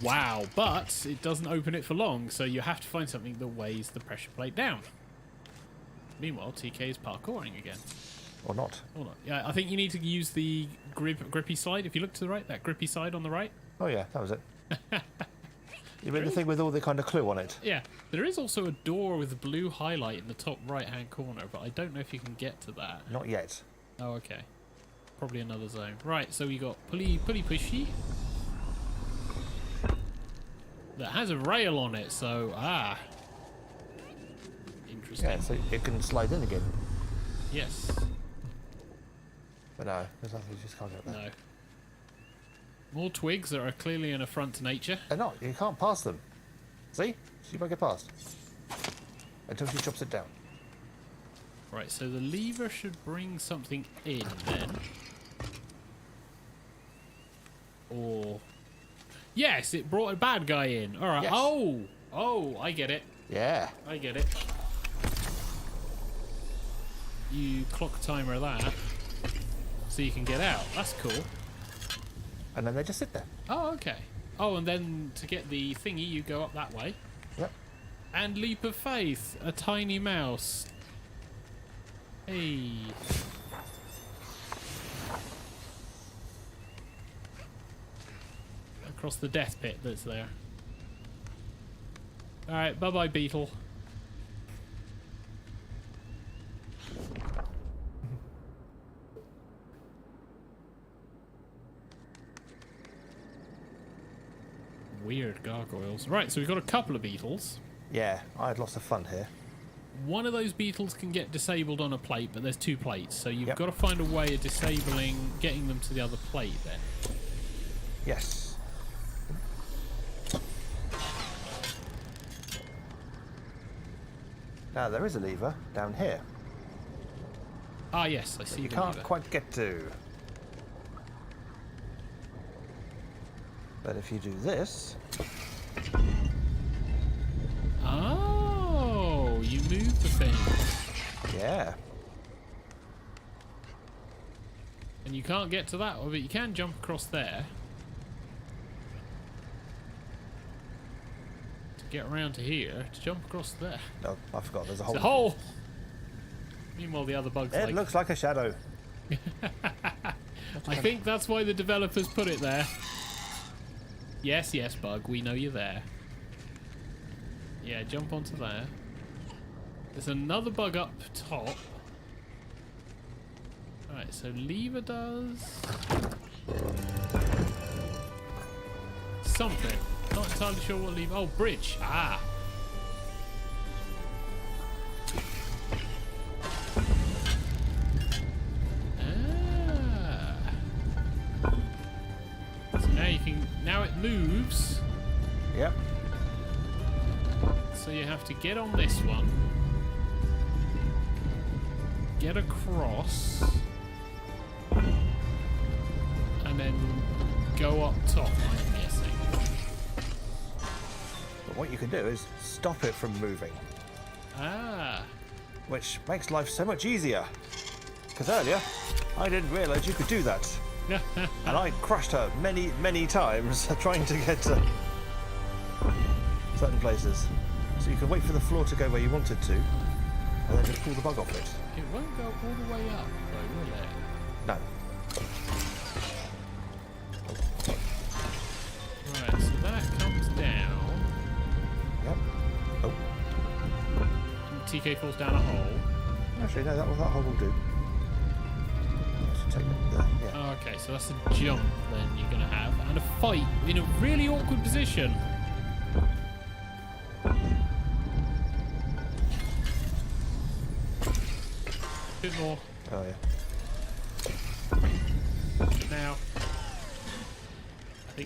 Wow, but it doesn't open it for long, so you have to find something that weighs the pressure plate down. Meanwhile, TK is parkouring again. Or not. Or not. Yeah, I think you need to use the grippy slide. If you look to the right, that grippy side on the right. Oh yeah, that was it. You mean the thing with all the kind of clue on it? Yeah. There is also a door with a blue highlight in the top right-hand corner, but I don't know if you can get to that. Not yet. Oh, okay. Probably another zone. Right, so we got pulley pushy. That has a rail on it, so interesting. Yeah, so it can slide in again. Yes. But no, there's nothing, you just can't get there. No. More twigs that are clearly an affront to nature. They're not, you can't pass them. See? She won't get past. Until she chops it down. Right, so the lever should bring something in then. Or... Yes, it brought a bad guy in. Alright. Yes. Oh, I get it. Yeah. I get it. You clock timer that. So you can get out. That's cool. And then they just sit there. Oh, okay. Oh, and then to get the thingy, you go up that way. Yep. And leap of faith, a tiny mouse. Hey. Across the death pit that's there. Alright, bye-bye, beetle. Weird gargoyles. Right, so we've got a couple of beetles. Yeah, I had lots of fun here. One of those beetles can get disabled on a plate, but there's two plates, so you've Yep. got to find a way of getting them to the other plate then. Yes. Now there is a lever down here. Ah, yes, I see You the can't lever. quite get to. But if you do this, Oh, you move the thing. yeah. And you can't get to that, but you can jump across there. To get around to here, to jump across there. No, I forgot. There's a hole. It's a hole! Meanwhile, the other bug's It like... looks like a shadow. I think that's why the developers put it there. Yes, yes, bug, we know you're there. Yeah, jump onto there. There's another bug up top. Alright, so lever does... something. Not entirely sure what lever... Oh, bridge. Ah! Now it moves, Yep. so you have to get on this one, get across, and then go up top, I'm guessing. But what you can do is stop it from moving, Ah, which makes life so much easier. Because earlier, I didn't realise you could do that. And I crushed her many, many times trying to get to certain places. So you can wait for the floor to go where you want it to, and then just pull the bug off it. it won't go all the way up, though, will it? No. Right, so that comes down, Yep. Oh. and TK falls down a hole. Actually, no, that hole will do. Let's take it there. Yeah. Okay, so that's a jump then you're going to have, and a fight in a really awkward position. Bit more. Oh, yeah. Now.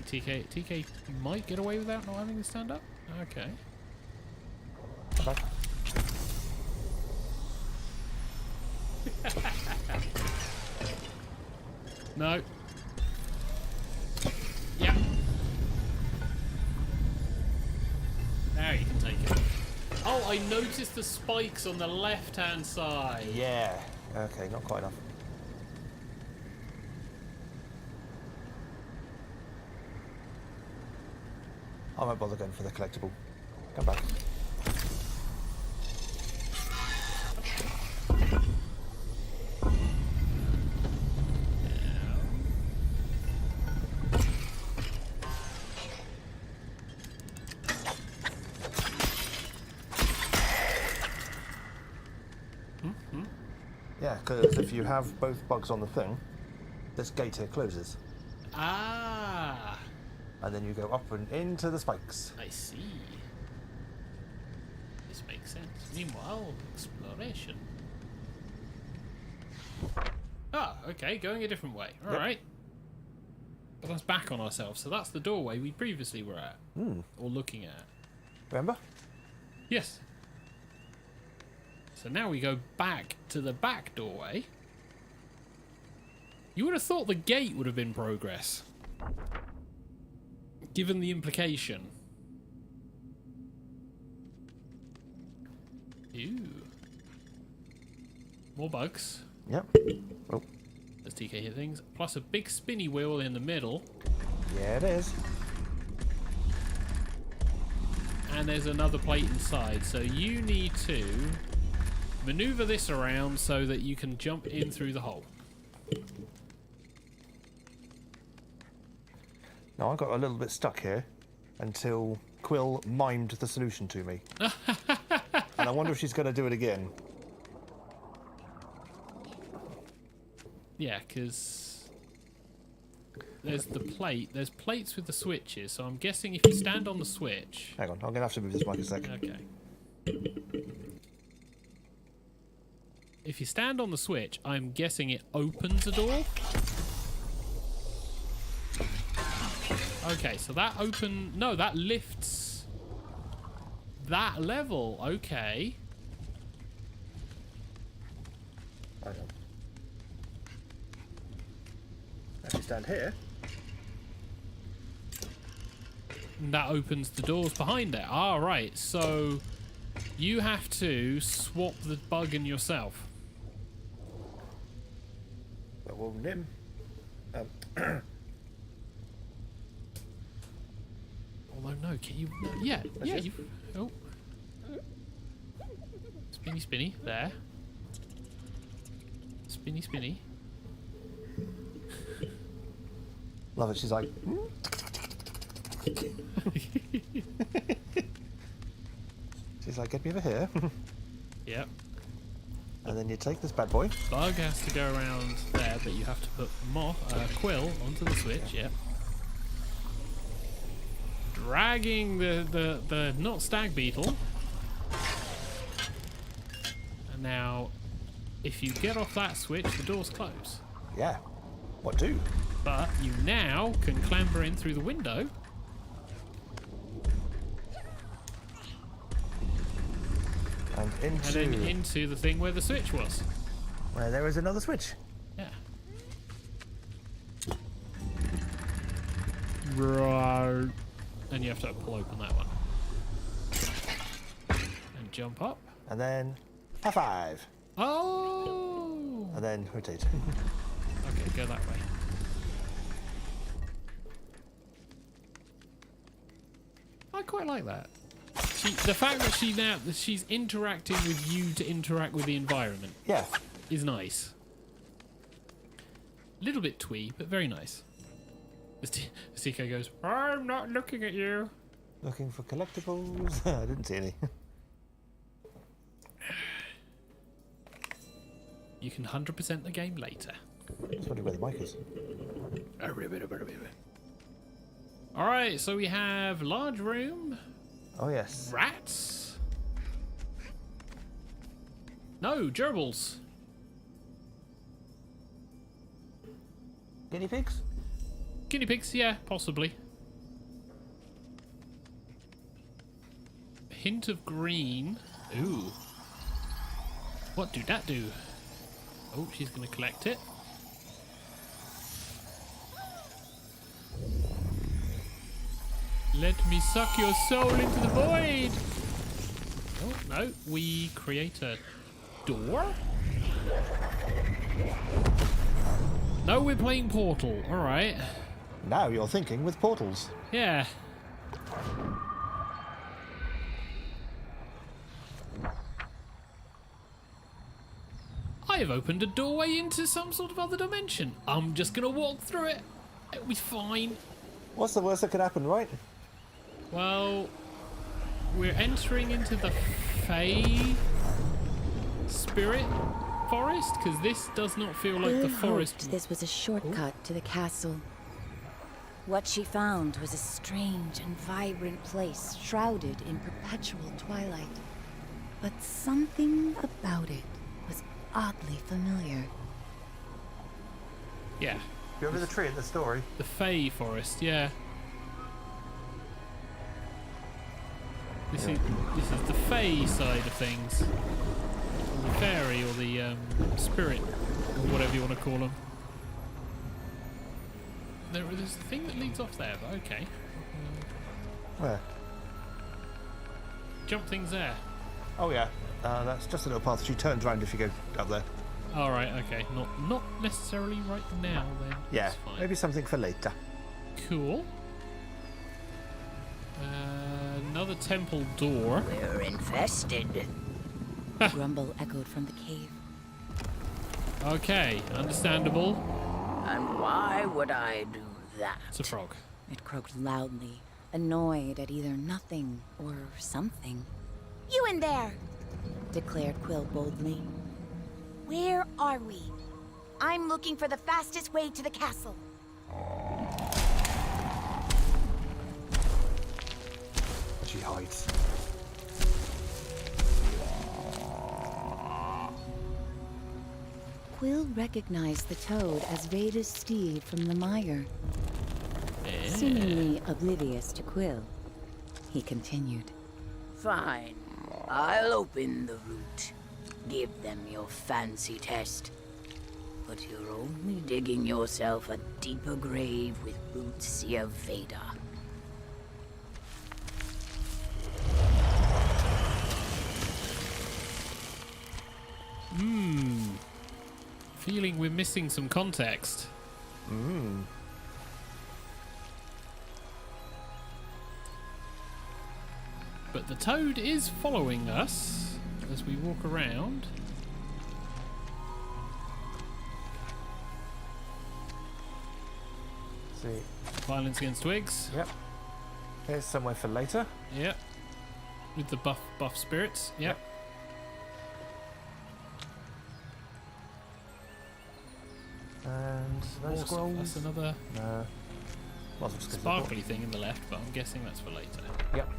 think TK might get away without not having to stand up. Okay. Come back. No. Yeah. Now you can take it. Oh, I noticed the spikes on the left-hand side. Yeah. Okay, not quite enough. I won't bother going for the collectible. Come back. Yeah, because if you have both bugs on the thing, this gate here closes. Ah, And then you go up and into the spikes. I see. This makes sense. Meanwhile, exploration. Ah, okay, going a different way. All right. But that's back on ourselves. So that's the doorway we previously were at. Or looking at. Remember? Yes. So now we go back to the back doorway. You would have thought the gate would have been progress. Given the implication. Ooh. More bugs. Yep. Oh. As TK hit things. Plus a big spinny wheel in the middle. Yeah, it is. And there's another plate inside. So you need to maneuver this around so that you can jump in through the hole. Now, I got a little bit stuck here until Quill mimed the solution to me. And I wonder if she's going to do it again. Yeah, because there's the plate. There's plates with the switches, so I'm guessing if you stand on the switch... Hang on, I'm going to have to move this mic a sec. Okay. If you stand on the switch, I'm guessing it opens a door. Okay, so that no, that lifts that level. Okay. Hang on. If you stand here... And that opens the doors behind it. Ah, right. So you have to swap the bug and yourself. But we'll nim. Although, no, can you... No, yeah, yeah, you... Oh. Spinny, spinny. There. Spinny, spinny. Love it, she's like... She's like, get me over here. Yep. And then you take this bad boy. Bug has to go around there, but you have to put Quill onto the switch, yep. Dragging the not stag beetle. And now, if you get off that switch, the doors close. Yeah. What do? But you now can clamber in through the window. And And then into the thing where the switch was. Where there is another switch. Yeah. Right. And you have to pull open that one. And jump up. And then high five. Oh! And then rotate. Okay, go that way. I quite like that. The fact that she's interacting with you to interact with the environment Yeah. is nice. A little bit twee, but very nice. As TK goes, I'm not looking at you. Looking for collectibles. I didn't see any. You can 100% the game later. Just wondering where the mic is. Alright, so we have large room. Oh, yes. Rats? No, gerbils. Guinea pigs? Guinea pigs, yeah, possibly. hint of green. Ooh. What do that do? Oh, she's going to collect it. Let me suck your soul into the void. Oh, no. We create a door? No, we're playing Portal. All right. Now you're thinking with portals. Yeah. I have opened a doorway into some sort of other dimension. I'm just going to walk through it. It'll be fine. What's the worst that could happen, right? Well, we're entering into the Fey spirit forest, because this does not feel like the forest. Hoped this was a shortcut to the castle. What she found was a strange and vibrant place shrouded in perpetual twilight. But something about it was oddly familiar. Yeah. You over the tree in the story? The Fey forest, yeah. This is the Fey side of things. Or the fairy, or the spirit, or whatever you want to call them. There's a thing that leads off there, but okay. Where? Jump things there. Oh yeah, that's just a little path. She turns around if you go up there. All right, okay. Not necessarily right now then. Yeah, That's fine. maybe something for later. Cool. Another temple door. We're infested. Grumble echoed from the cave. Okay, understandable. And why would I do that? It's a frog. It croaked loudly, annoyed at either nothing or something. You in there! Declared Quill boldly. Where are we? I'm looking for the fastest way to the castle. She hides. Quill recognized the toad as Veda's steed from the mire. Seemingly oblivious to Quill, he continued. Fine. I'll open the route. Give them your fancy test. But you're only digging yourself a deeper grave with boots of Veda. Feeling we're missing some context. But the toad is following us as we walk around. See. Violence against twigs. Yep. Here's somewhere for later. Yep. With the buff spirits. Yep. And those Awesome. scrolls. That's another No. Well, just 'cause they're sparkly thing in the left, but I'm guessing that's for later. Yep.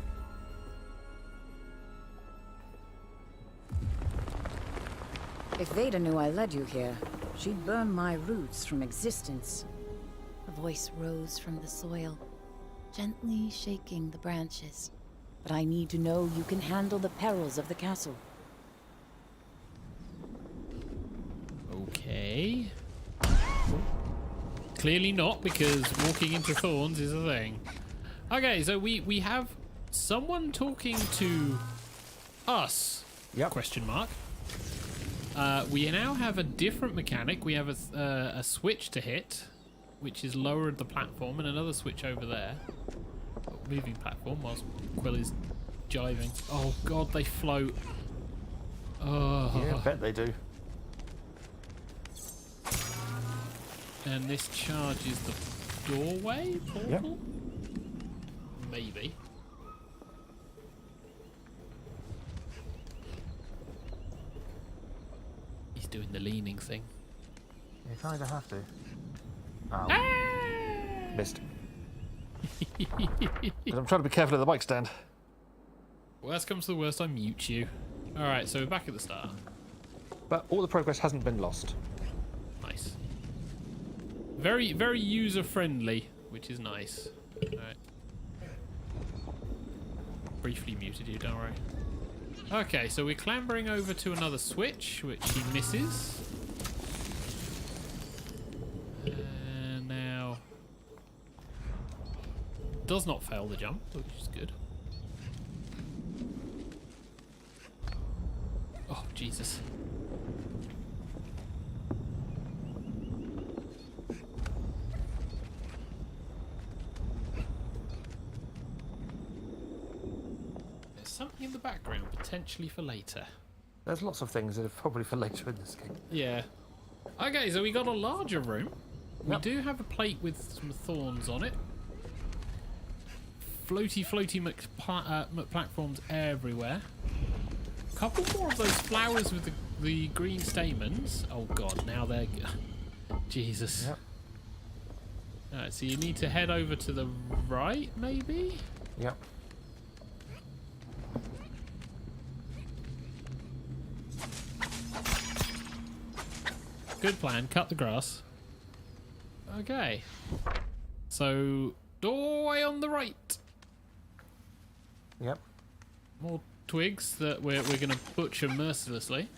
If Veda knew I led you here, she'd burn my roots from existence. A voice rose from the soil, gently shaking the branches. But I need to know you can handle the perils of the castle. Okay. Clearly not, because walking into thorns is a thing. Okay, so we have someone talking to us. Yep. Question mark. We now have a different mechanic. We have a switch to hit, which is lowered the platform, and another switch over there. Moving platform whilst Quill is jiving. Oh god, they float. Oh. Yeah, I bet they do. And this charges the doorway portal? Yep. Maybe. He's doing the leaning thing. You kind of have to. Oh. Ah! Missed. But I'm trying to be careful at the bike stand. Worst comes to the worst, I mute you. Alright, so we're back at the start. But all the progress hasn't been lost. Nice. Very, very user-friendly, which is nice. Alright. briefly muted you, don't worry. Okay, so we're clambering over to another switch, which he misses. And now... does not fail the jump, which is good. Oh, Jesus. There's something in the background, potentially for later. There's lots of things that are probably for later in this game. Yeah. Okay, so we got a larger room. We Yep. do have a plate with some thorns on it. Floaty platforms everywhere. A couple more of those flowers with the green stamens. Oh god, now they're... Jesus. Yep. Alright, so you need to head over to the right, maybe? Yep. Good plan, cut the grass. Okay. So, doorway on the right. Yep. More twigs that we're going to butcher mercilessly.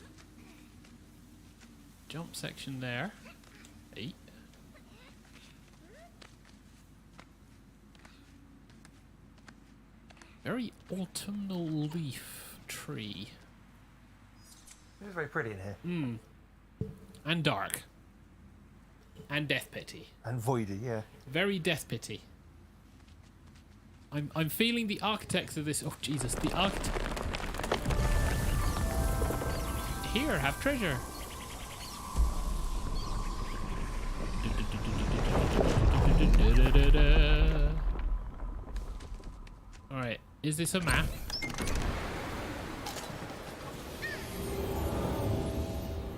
Jump section there. 8. Very autumnal leaf tree. It's very pretty in here. And dark. And death pity. And voidy, yeah. Very death pity. I'm feeling the architects of this. Oh Jesus, the architect. Here, have treasure. All right, is this a map?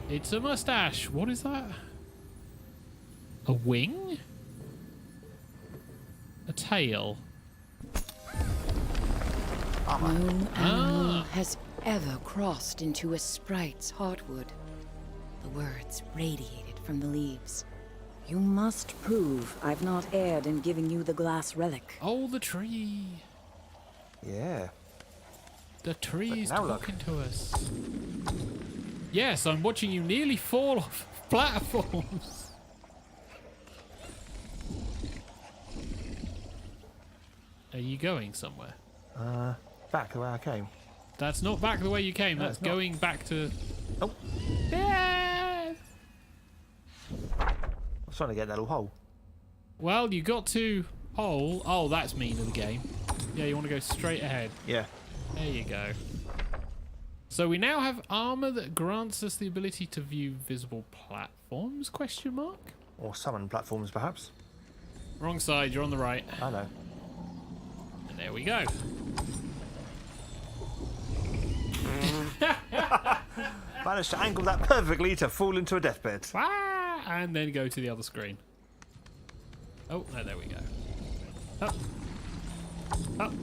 It's a mustache. What is that? A wing? A tail? No animal has ever crossed into a sprite's heartwood. The words radiated from the leaves. You must prove I've not erred in giving you the glass relic. Oh, the tree. Yeah. The tree's now look. talking to us. Yes, I'm watching you nearly fall off platforms. Are you going somewhere? Back the way I came. That's not back the way you came. No, That's it's not. going back to... Oh, Yeah. I was trying to get that little hole. Well, you got to hole. Oh, that's mean of the game. Yeah, you want to go straight ahead. Yeah. There you go. So we now have armor that grants us the ability to view visible platforms, question mark? Or summon platforms, perhaps. Wrong side, you're on the right. I know. And there we go. Managed to angle that perfectly to fall into a deathbed. Ah, and then go to the other screen. Oh, no, there we go. Up. Up.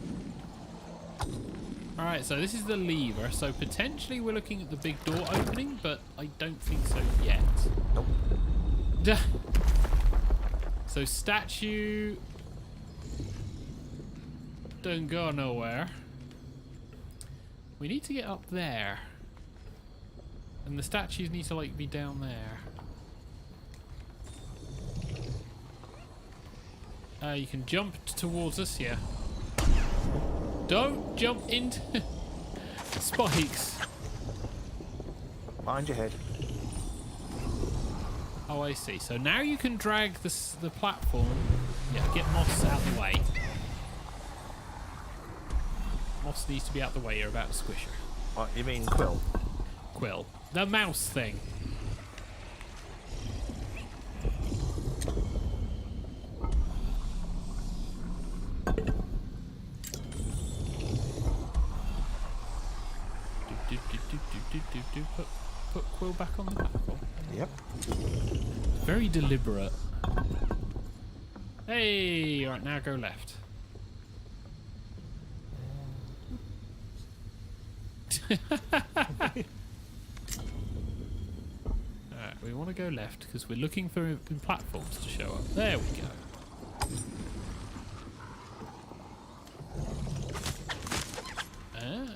Alright, so this is the lever. So potentially we're looking at the big door opening, but I don't think so yet. Nope. Duh. So statue... don't go nowhere. We need to get up there. And the statues need to, like, be down there. You can jump towards us, yeah. Don't jump into spikes. Mind your head. Oh, I see. So now you can drag the platform. Yeah, get Moss out the way. Moss needs to be out the way. You're about to squish her. What, you mean Quill? Quill. The mouse thing. Put Quill back on the platform. Yep. Very deliberate. Hey! Alright, now go left. Alright, we want to go left because we're looking for platforms to show up. There we go. Ah.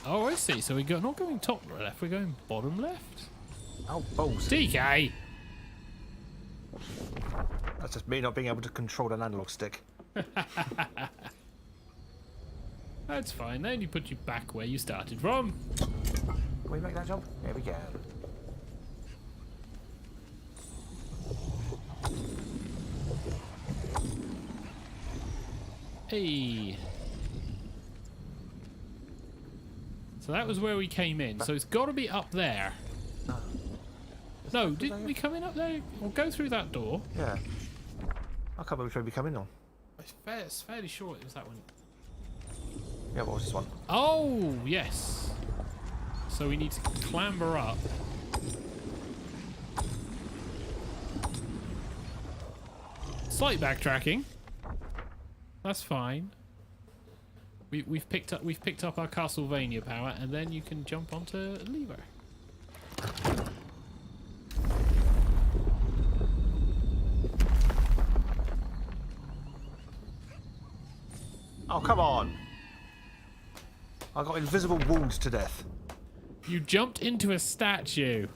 Oh, I see. So we're not going top left, we're going bottom left. Oh, balls. TK! That's just me not being able to control an analog stick. That's fine. Then you put you back where you started from. Can we make that jump? There we go. Hey. So that was where we came in. So it's got to be up there. No, didn't we come in up there? We'll go through that door. Yeah. I can't remember which way we come in on. It's fairly sure it was that one. Yeah, what was this one? Oh, yes. So we need to clamber up. Slight backtracking. That's fine. We've picked up our Castlevania power, and then you can jump onto a lever. Oh, come on! I got invisible wounds to death. You jumped into a statue.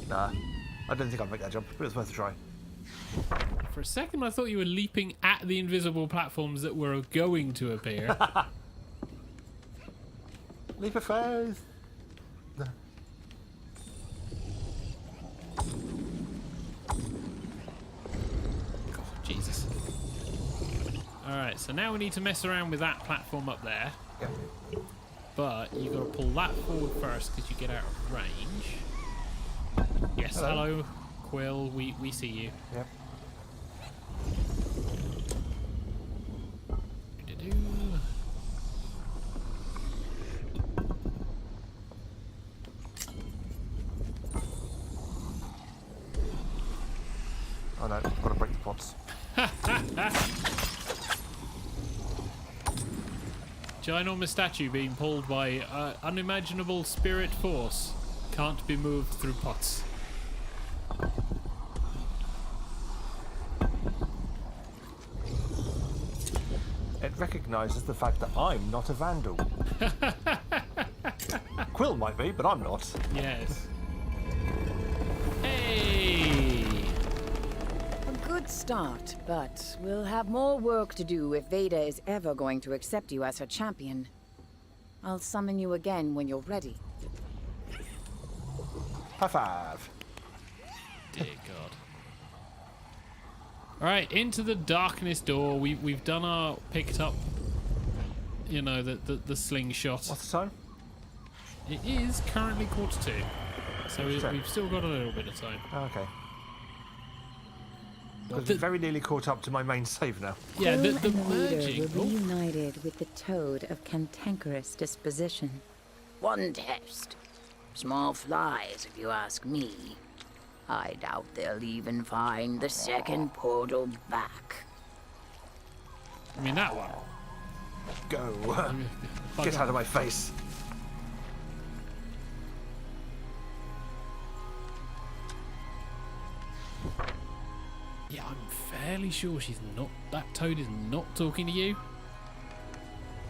Nah, I didn't think I'd make that jump, but it was worth a try. For a second, I thought you were leaping at the invisible platforms that were going to appear. Leap of faith! Jesus. Alright, so now we need to mess around with that platform up there. Yep. But you got to pull that forward first because you get out of range. Yes, hello Quill, we see you. Yep. Do-do-do. Oh no, I've got to break the pots. Ginormous statue being pulled by unimaginable spirit force. Can't be moved through pots. It recognises the fact that I'm not a vandal. Quill might be, but I'm not. Yes. Hey! A good start, but we'll have more work to do if Veda is ever going to accept you as her champion. I'll summon you again when you're ready. High five. Dear God. Alright, into the darkness door. We've done our picked up, you know, the slingshot. What's the time? It is currently 1:45. So we've still got a little bit of time. Oh, okay. Because we're very nearly caught up to my main save now. Yeah, the Quill and the leader merging. will be united with the toad of cantankerous disposition. One test. Small flies, if you ask me. I doubt they'll even find the second portal back. I mean, that one. Go. Get out of my face. Yeah, I'm fairly sure that toad is not talking to you.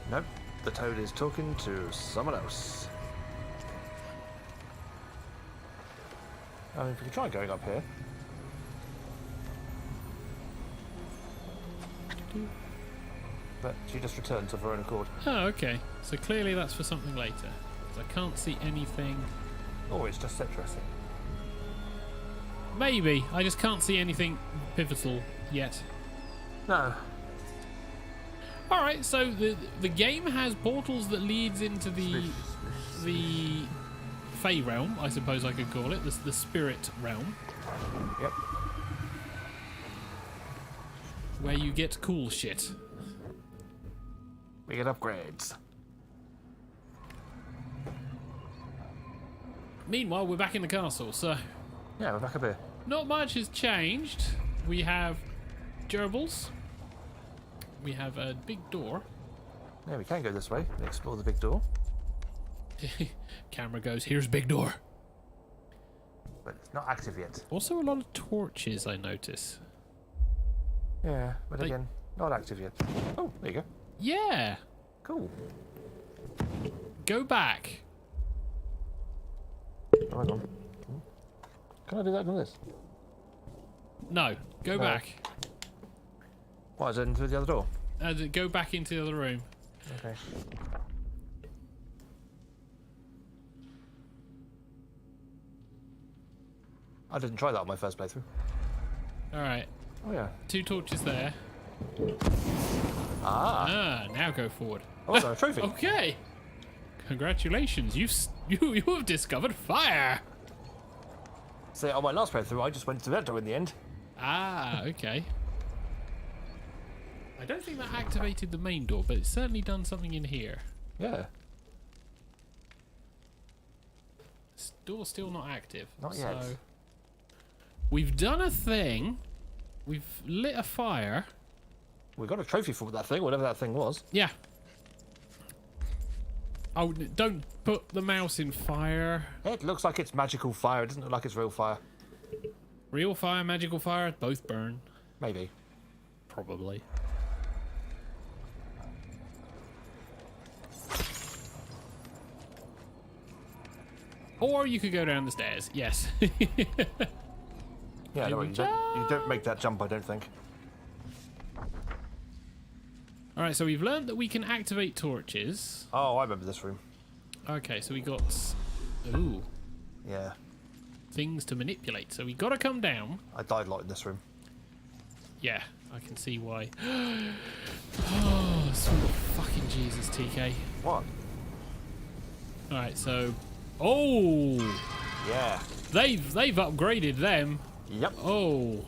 Nope, the toad is talking to someone else. I mean, if we could try going up here. But she just returns of her own accord. Oh, okay. So clearly that's for something later. 'Cause I can't see anything. Oh, it's just set dressing. Maybe. I just can't see anything pivotal yet. No. Alright, so the game has portals that leads into the Fey realm, I suppose I could call it, the spirit realm, Yep. where you get cool shit. We get upgrades. Meanwhile, we're back in the castle, so Yeah, we're back up here. not much has changed. We have gerbils. We have a big door. Yeah, we can go this way and explore the big door. Camera goes, here's big door. But it's not active yet. Also a lot of torches, I notice. Yeah, but again, not active yet. Oh, there you go. Yeah. Cool. Go back. Oh, hang on. Can I do that with this? No. Go back. What, is it into the other door? Go back into the other room. Okay. I didn't try that on my first playthrough. Alright. Oh, yeah. 2 torches there. Ah. Now go forward. Oh, no, a trophy. Okay. Congratulations. You have discovered fire. See, on my last playthrough, I just went to that door in the end. Ah, okay. I don't think that activated the main door, but it's certainly done something in here. Yeah. This door's still not active. Not yet. So we've done a thing. We've lit a fire. We got a trophy for that thing, whatever that thing was. Yeah. Oh, don't put the mouse in fire. It looks like it's magical fire. It doesn't look like it's real fire. Real fire, magical fire, both burn. Maybe. Probably. Or you could go down the stairs. Yes. Yeah, no, you don't make that jump, I don't think. Alright, so we've learned that we can activate torches. Oh, I remember this room. Okay, so we got... Ooh. Yeah. Things to manipulate. So we got to come down. I died a lot in this room. Yeah, I can see why. Oh, sweet fucking Jesus, TK. What? Alright, so... Oh! Yeah. They've upgraded them. Yep. Oh.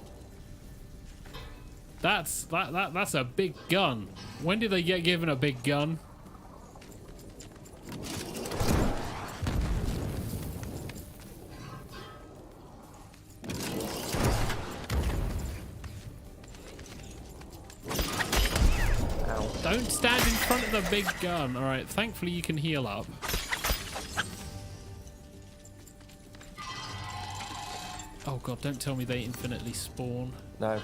That's a big gun. When did they get given a big gun? Ow. Don't stand in front of the big gun. Alright, thankfully you can heal up. Oh god, don't tell me they infinitely spawn. No.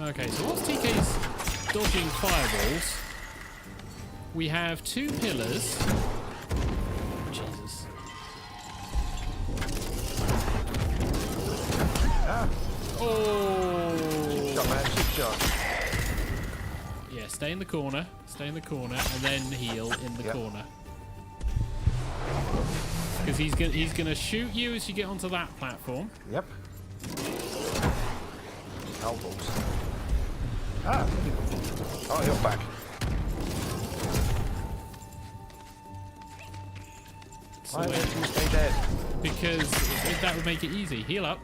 Okay, so whilst TK's dodging fireballs, we have 2 pillars. Jesus. Ah. Oh! Shot, man. Cheap shot. Yeah, stay in the corner. Stay in the corner, and then heal in the corner. Because he's gonna shoot you as you get onto that platform. Yep. Elbows. Ah. Oh, you're back. So Why don't you stay dead? because that would make it easy. Heal up.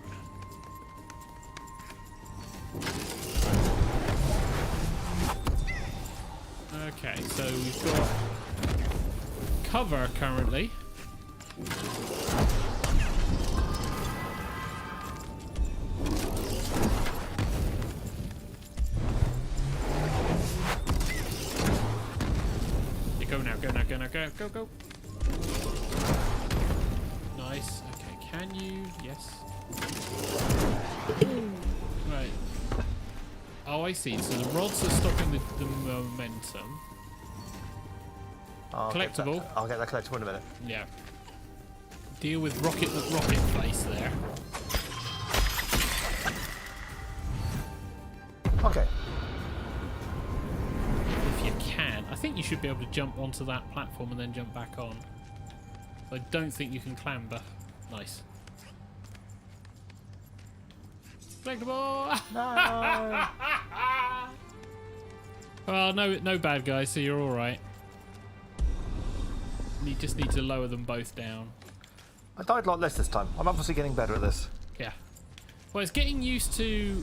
Okay, so we've got cover currently. Yeah, go now, go now, go now, go, go, go. Nice. Okay, can you? Yes. Right. Oh, I see. So the rods are stopping the momentum. Collectible. I'll get that collectible in a minute. Yeah. Deal with rocket face there. Okay. If you can. I think you should be able to jump onto that platform and then jump back on. I don't think you can clamber. Nice. Collectible! No. Well, no bad guys, so you're alright. You just need to lower them both down. I died a lot less this time. I'm obviously getting better at this. Yeah. Well, it's getting used to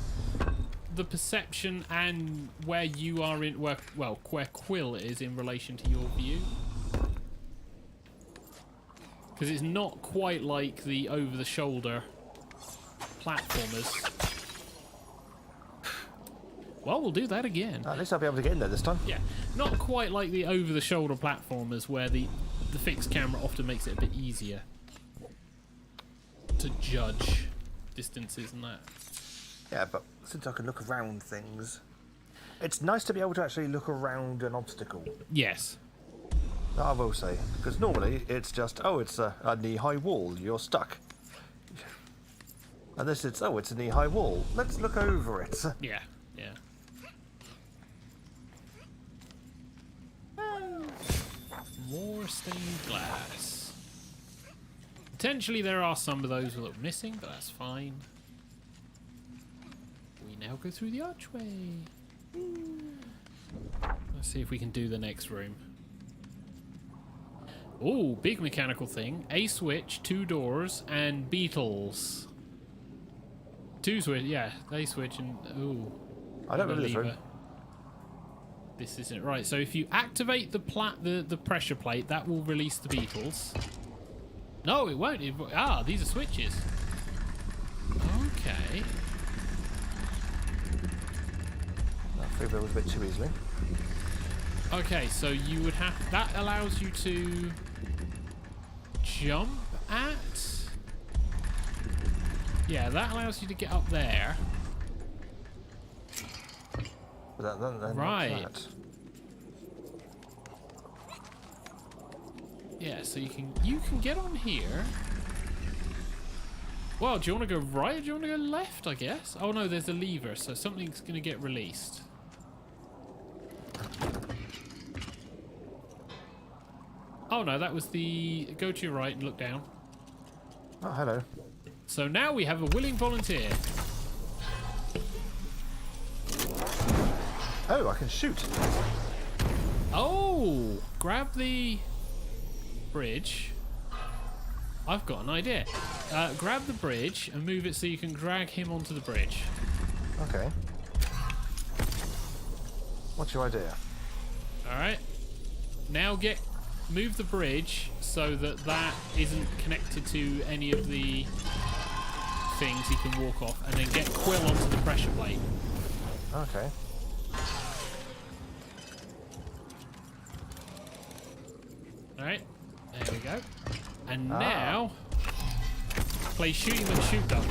the perception and where you are in, where Quill is in relation to your view. Because it's not quite like the over-the-shoulder platformers. Well, we'll do that again. At least I'll be able to get in there this time. Yeah, not quite like the over-the-shoulder platformers where the fixed camera often makes it a bit easier to judge. distances and that. Yeah, but since I can look around things, it's nice to be able to actually look around an obstacle. Yes. I will say, because normally it's just, oh, it's a knee-high wall, you're stuck. And this, it's a knee-high wall. Let's look over it. Yeah, yeah. More stained glass. Potentially there are some of those that are missing, but that's fine. We now go through the archway. Let's see if we can do the next room. Oh, big mechanical thing. A switch, 2 doors, and beetles. 2 switch, yeah, a switch and ooh. I don't remember this room. This isn't right. So if you activate the pressure plate, that will release the beetles. No, it won't. These are switches. Okay. That free bill was a bit too easily. Okay, so you would have... That allows you to jump at... Yeah, that allows you to get up there. Then Right. That. Yeah, so you can get on here. Well, do you want to go right or do you want to go left, I guess? Oh no, there's a lever, so something's going to get released. Oh no, that was the... Go to your right and look down. Oh, hello. So now we have a willing volunteer. Oh, I can shoot. Oh! Grab the bridge. I've got an idea. Grab the bridge and move it so you can drag him onto the bridge. Okay. What's your idea? Alright. Now move the bridge so that isn't connected to any of the things he can walk off, and then get Quill onto the pressure plate. Okay. Alright. There we go. And now play shoot him and shoot duck.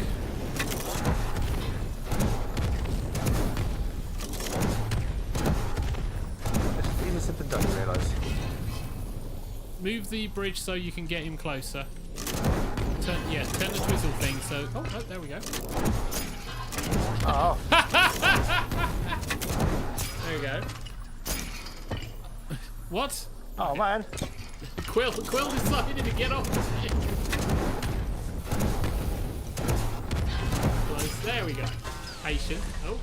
It's even simpler than you realise. Move the bridge so you can get him closer. Turn the twizzle thing so... Oh, no, there we go. Oh. There we go. What? Oh, man. Quill decided to get off the thing. Close. There we go. Patient. Oh.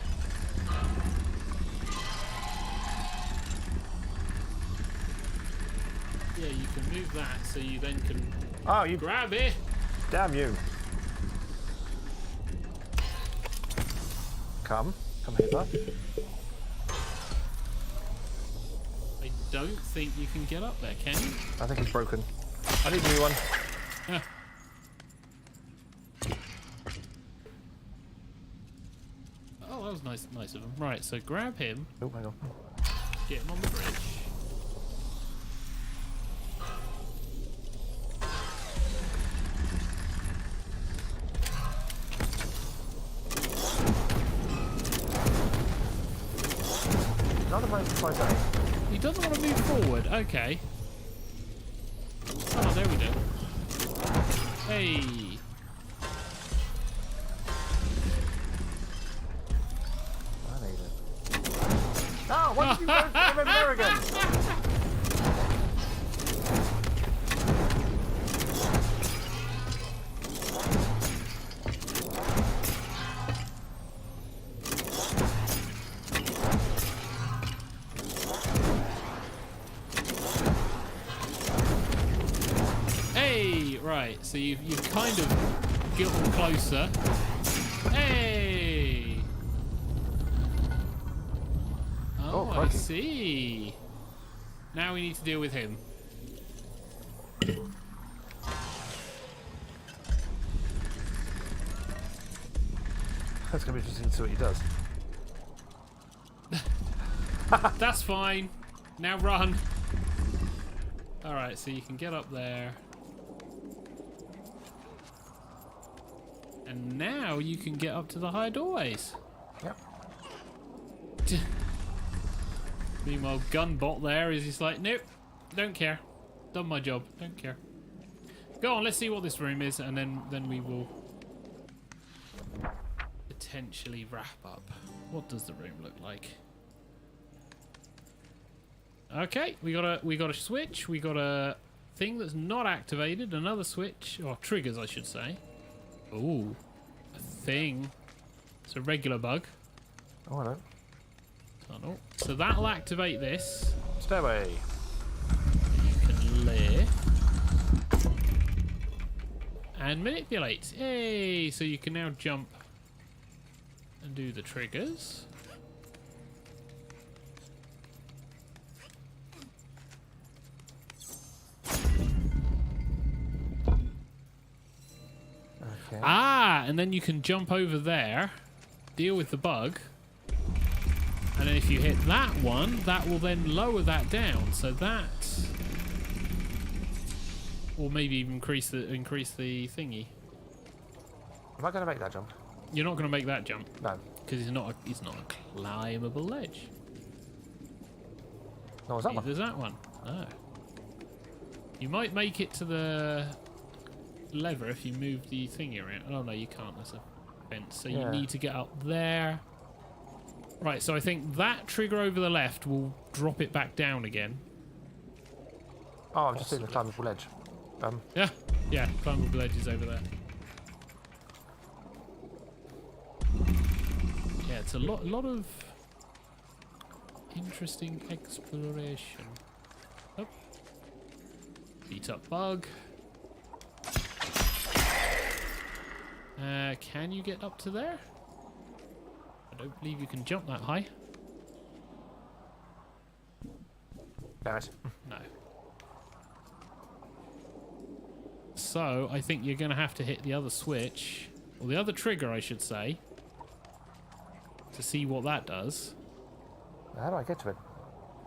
Yeah, you can move that so you then can You grab it. Damn you. Come hither. I don't think you can get up there, can you? I think it's broken. I need a new one. Oh, that was nice of him. Right, so grab him, Oh, hang on. get him on the bridge. None of mine tries out. He doesn't want to move forward. Okay. Oh, there we go. Hey. I need it. Oh, why did you go over there again? Right, so you've kind of gotten closer. Hey! Oh, I crikey. see. Now we need to deal with him. That's going to be interesting to see what he does. That's fine. Now run. Alright, so you can get up there. And now you can get up to the high doorways. Yep. Meanwhile, Gunbot there is just like, nope, don't care. Done my job, don't care. Go on, let's see what this room is, and then we will potentially wrap up. What does the room look like? Okay, we got a switch. We got a thing that's not activated. Another switch, or triggers, I should say. Ooh, a thing. It's a regular bug. Oh, hello. Tunnel. So that'll activate this. Stairway. You can lift and manipulate. Hey, so you can now jump and do the triggers. Okay. Ah, and then you can jump over there, deal with the bug, and then if you hit that one, that will then lower that down. So that, or maybe even increase the thingy. Am I going to make that jump? You're not going to make that jump No. because it's not a climbable ledge. No, was that one? There's that one. No. You might make it to the lever if you move the thingy around. Oh no, you can't. There's a fence, so you need to get up there. Right, so I think that trigger over the left will drop it back down again. Oh, I've just seen the climbable ledge. Yeah, climbable ledge is over there. Yeah, it's a lot of interesting exploration. Oh. Beat up bug. Can you get up to there? I don't believe you can jump that high. Damn it. No. So, I think you're going to have to hit the other switch, or the other trigger, I should say, to see what that does. How do I get to it?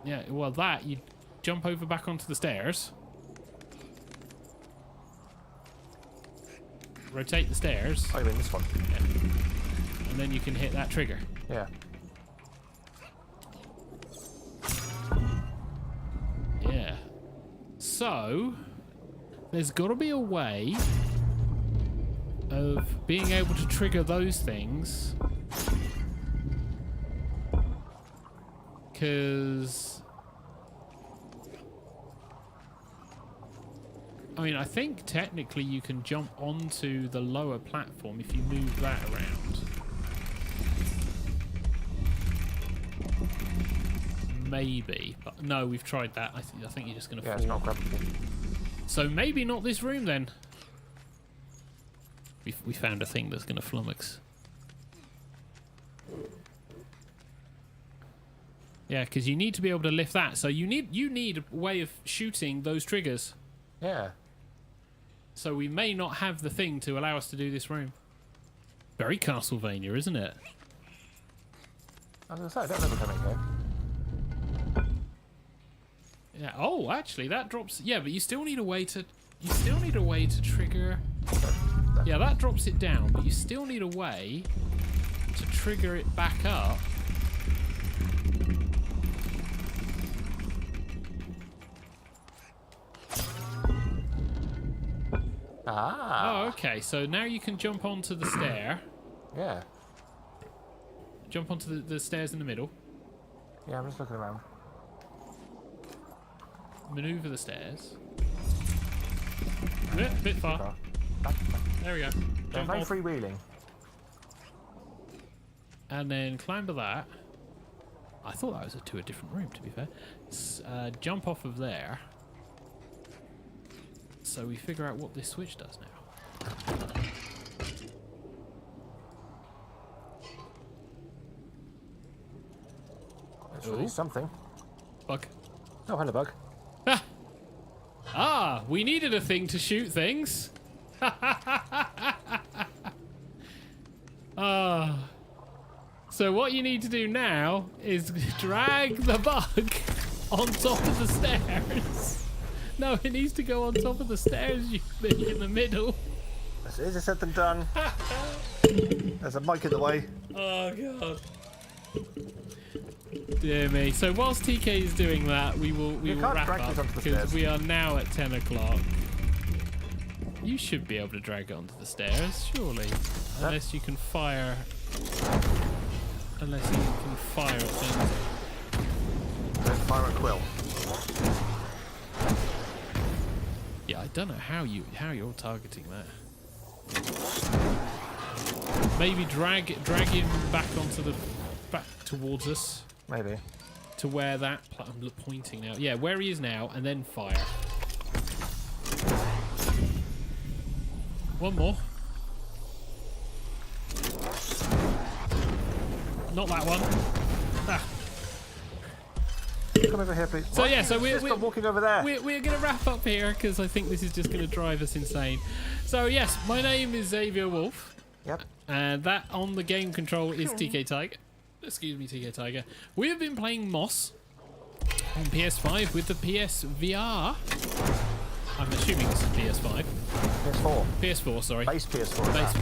Yeah, well, that, you jump over back onto the stairs. Rotate the stairs. Oh, you mean this one? Yeah. And then you can hit that trigger. Yeah. Yeah. So, there's got to be a way of being able to trigger those things. Because, I mean, I think technically you can jump onto the lower platform if you move that around. Maybe, but no, we've tried that. I think you're just going to fall. It's not grabbable. So maybe not this room then. We found a thing that's going to flummox. Yeah, because you need to be able to lift that. So you need a way of shooting those triggers. Yeah. So we may not have the thing to allow us to do this room. Very Castlevania, isn't it? I was going to say, I don't remember coming here. Yeah. Oh, actually, that drops. Yeah, but you still need a way to. You still need a way to trigger. Yeah, that drops it down, but you still need a way to trigger it back up. Ah. Oh, okay. So now you can jump onto the stair. Yeah. Jump onto the stairs in the middle. Yeah, I'm just looking around. Maneuver the stairs. Bit far. There we go. They're Jump very off. freewheeling. And then climb to that. I thought that was to a different room, to be fair. Jump off of there. So we figure out what this switch does now. It's really something. Bug. Oh, hello, bug. Ah, we needed a thing to shoot things. So what you need to do now is drag the bug on top of the stairs. No, it needs to go on top of the stairs, you thing in the middle. That's easier said than done. There's a mic in the way. Oh god. Dear me. So whilst TK is doing that, we will wrap up because we are now at 10 o'clock. You should be able to drag it onto the stairs, surely. Unless you can fire. Unless you can fire at things. Don't fire at Quill. Yeah, I don't know how you're targeting that. Maybe drag him back towards us. Maybe. To where that I'm pointing now. Yeah, where he is now, and then fire. One more. Not that one. Ah. Come over here, please. So yeah, so we're walking over there. We're gonna wrap up here because I think this is just gonna drive us insane. So yes, my name is Xavier Wolf. Yep. And that on the game control is TK Tiger. Excuse me, TK Tiger. We have been playing Moss on PS5 with the PSVR. I'm assuming this is PS5. PS4. PS4, sorry. Base PS4. Base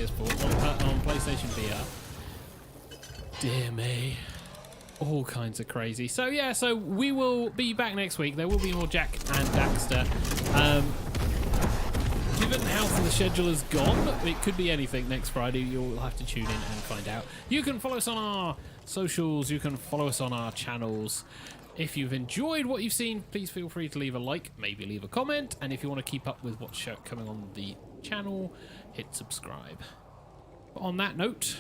PS4 on PlayStation VR. Dear me. All kinds of crazy. So yeah, so we will be back next week. There will be more Jack and Daxter. Given how the schedule has gone, it could be anything next Friday. You'll have to tune in and find out. You can follow us on our socials. You can follow us on our channels. If you've enjoyed what you've seen, please feel free to leave a like, maybe leave a comment. And if you want to keep up with what's coming on the channel, hit subscribe. But on that note,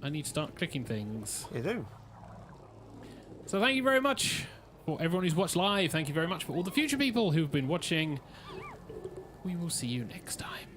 I need to start clicking things. You do. So thank you very much for everyone who's watched live. Thank you very much for all the future people who've been watching. We will see you next time.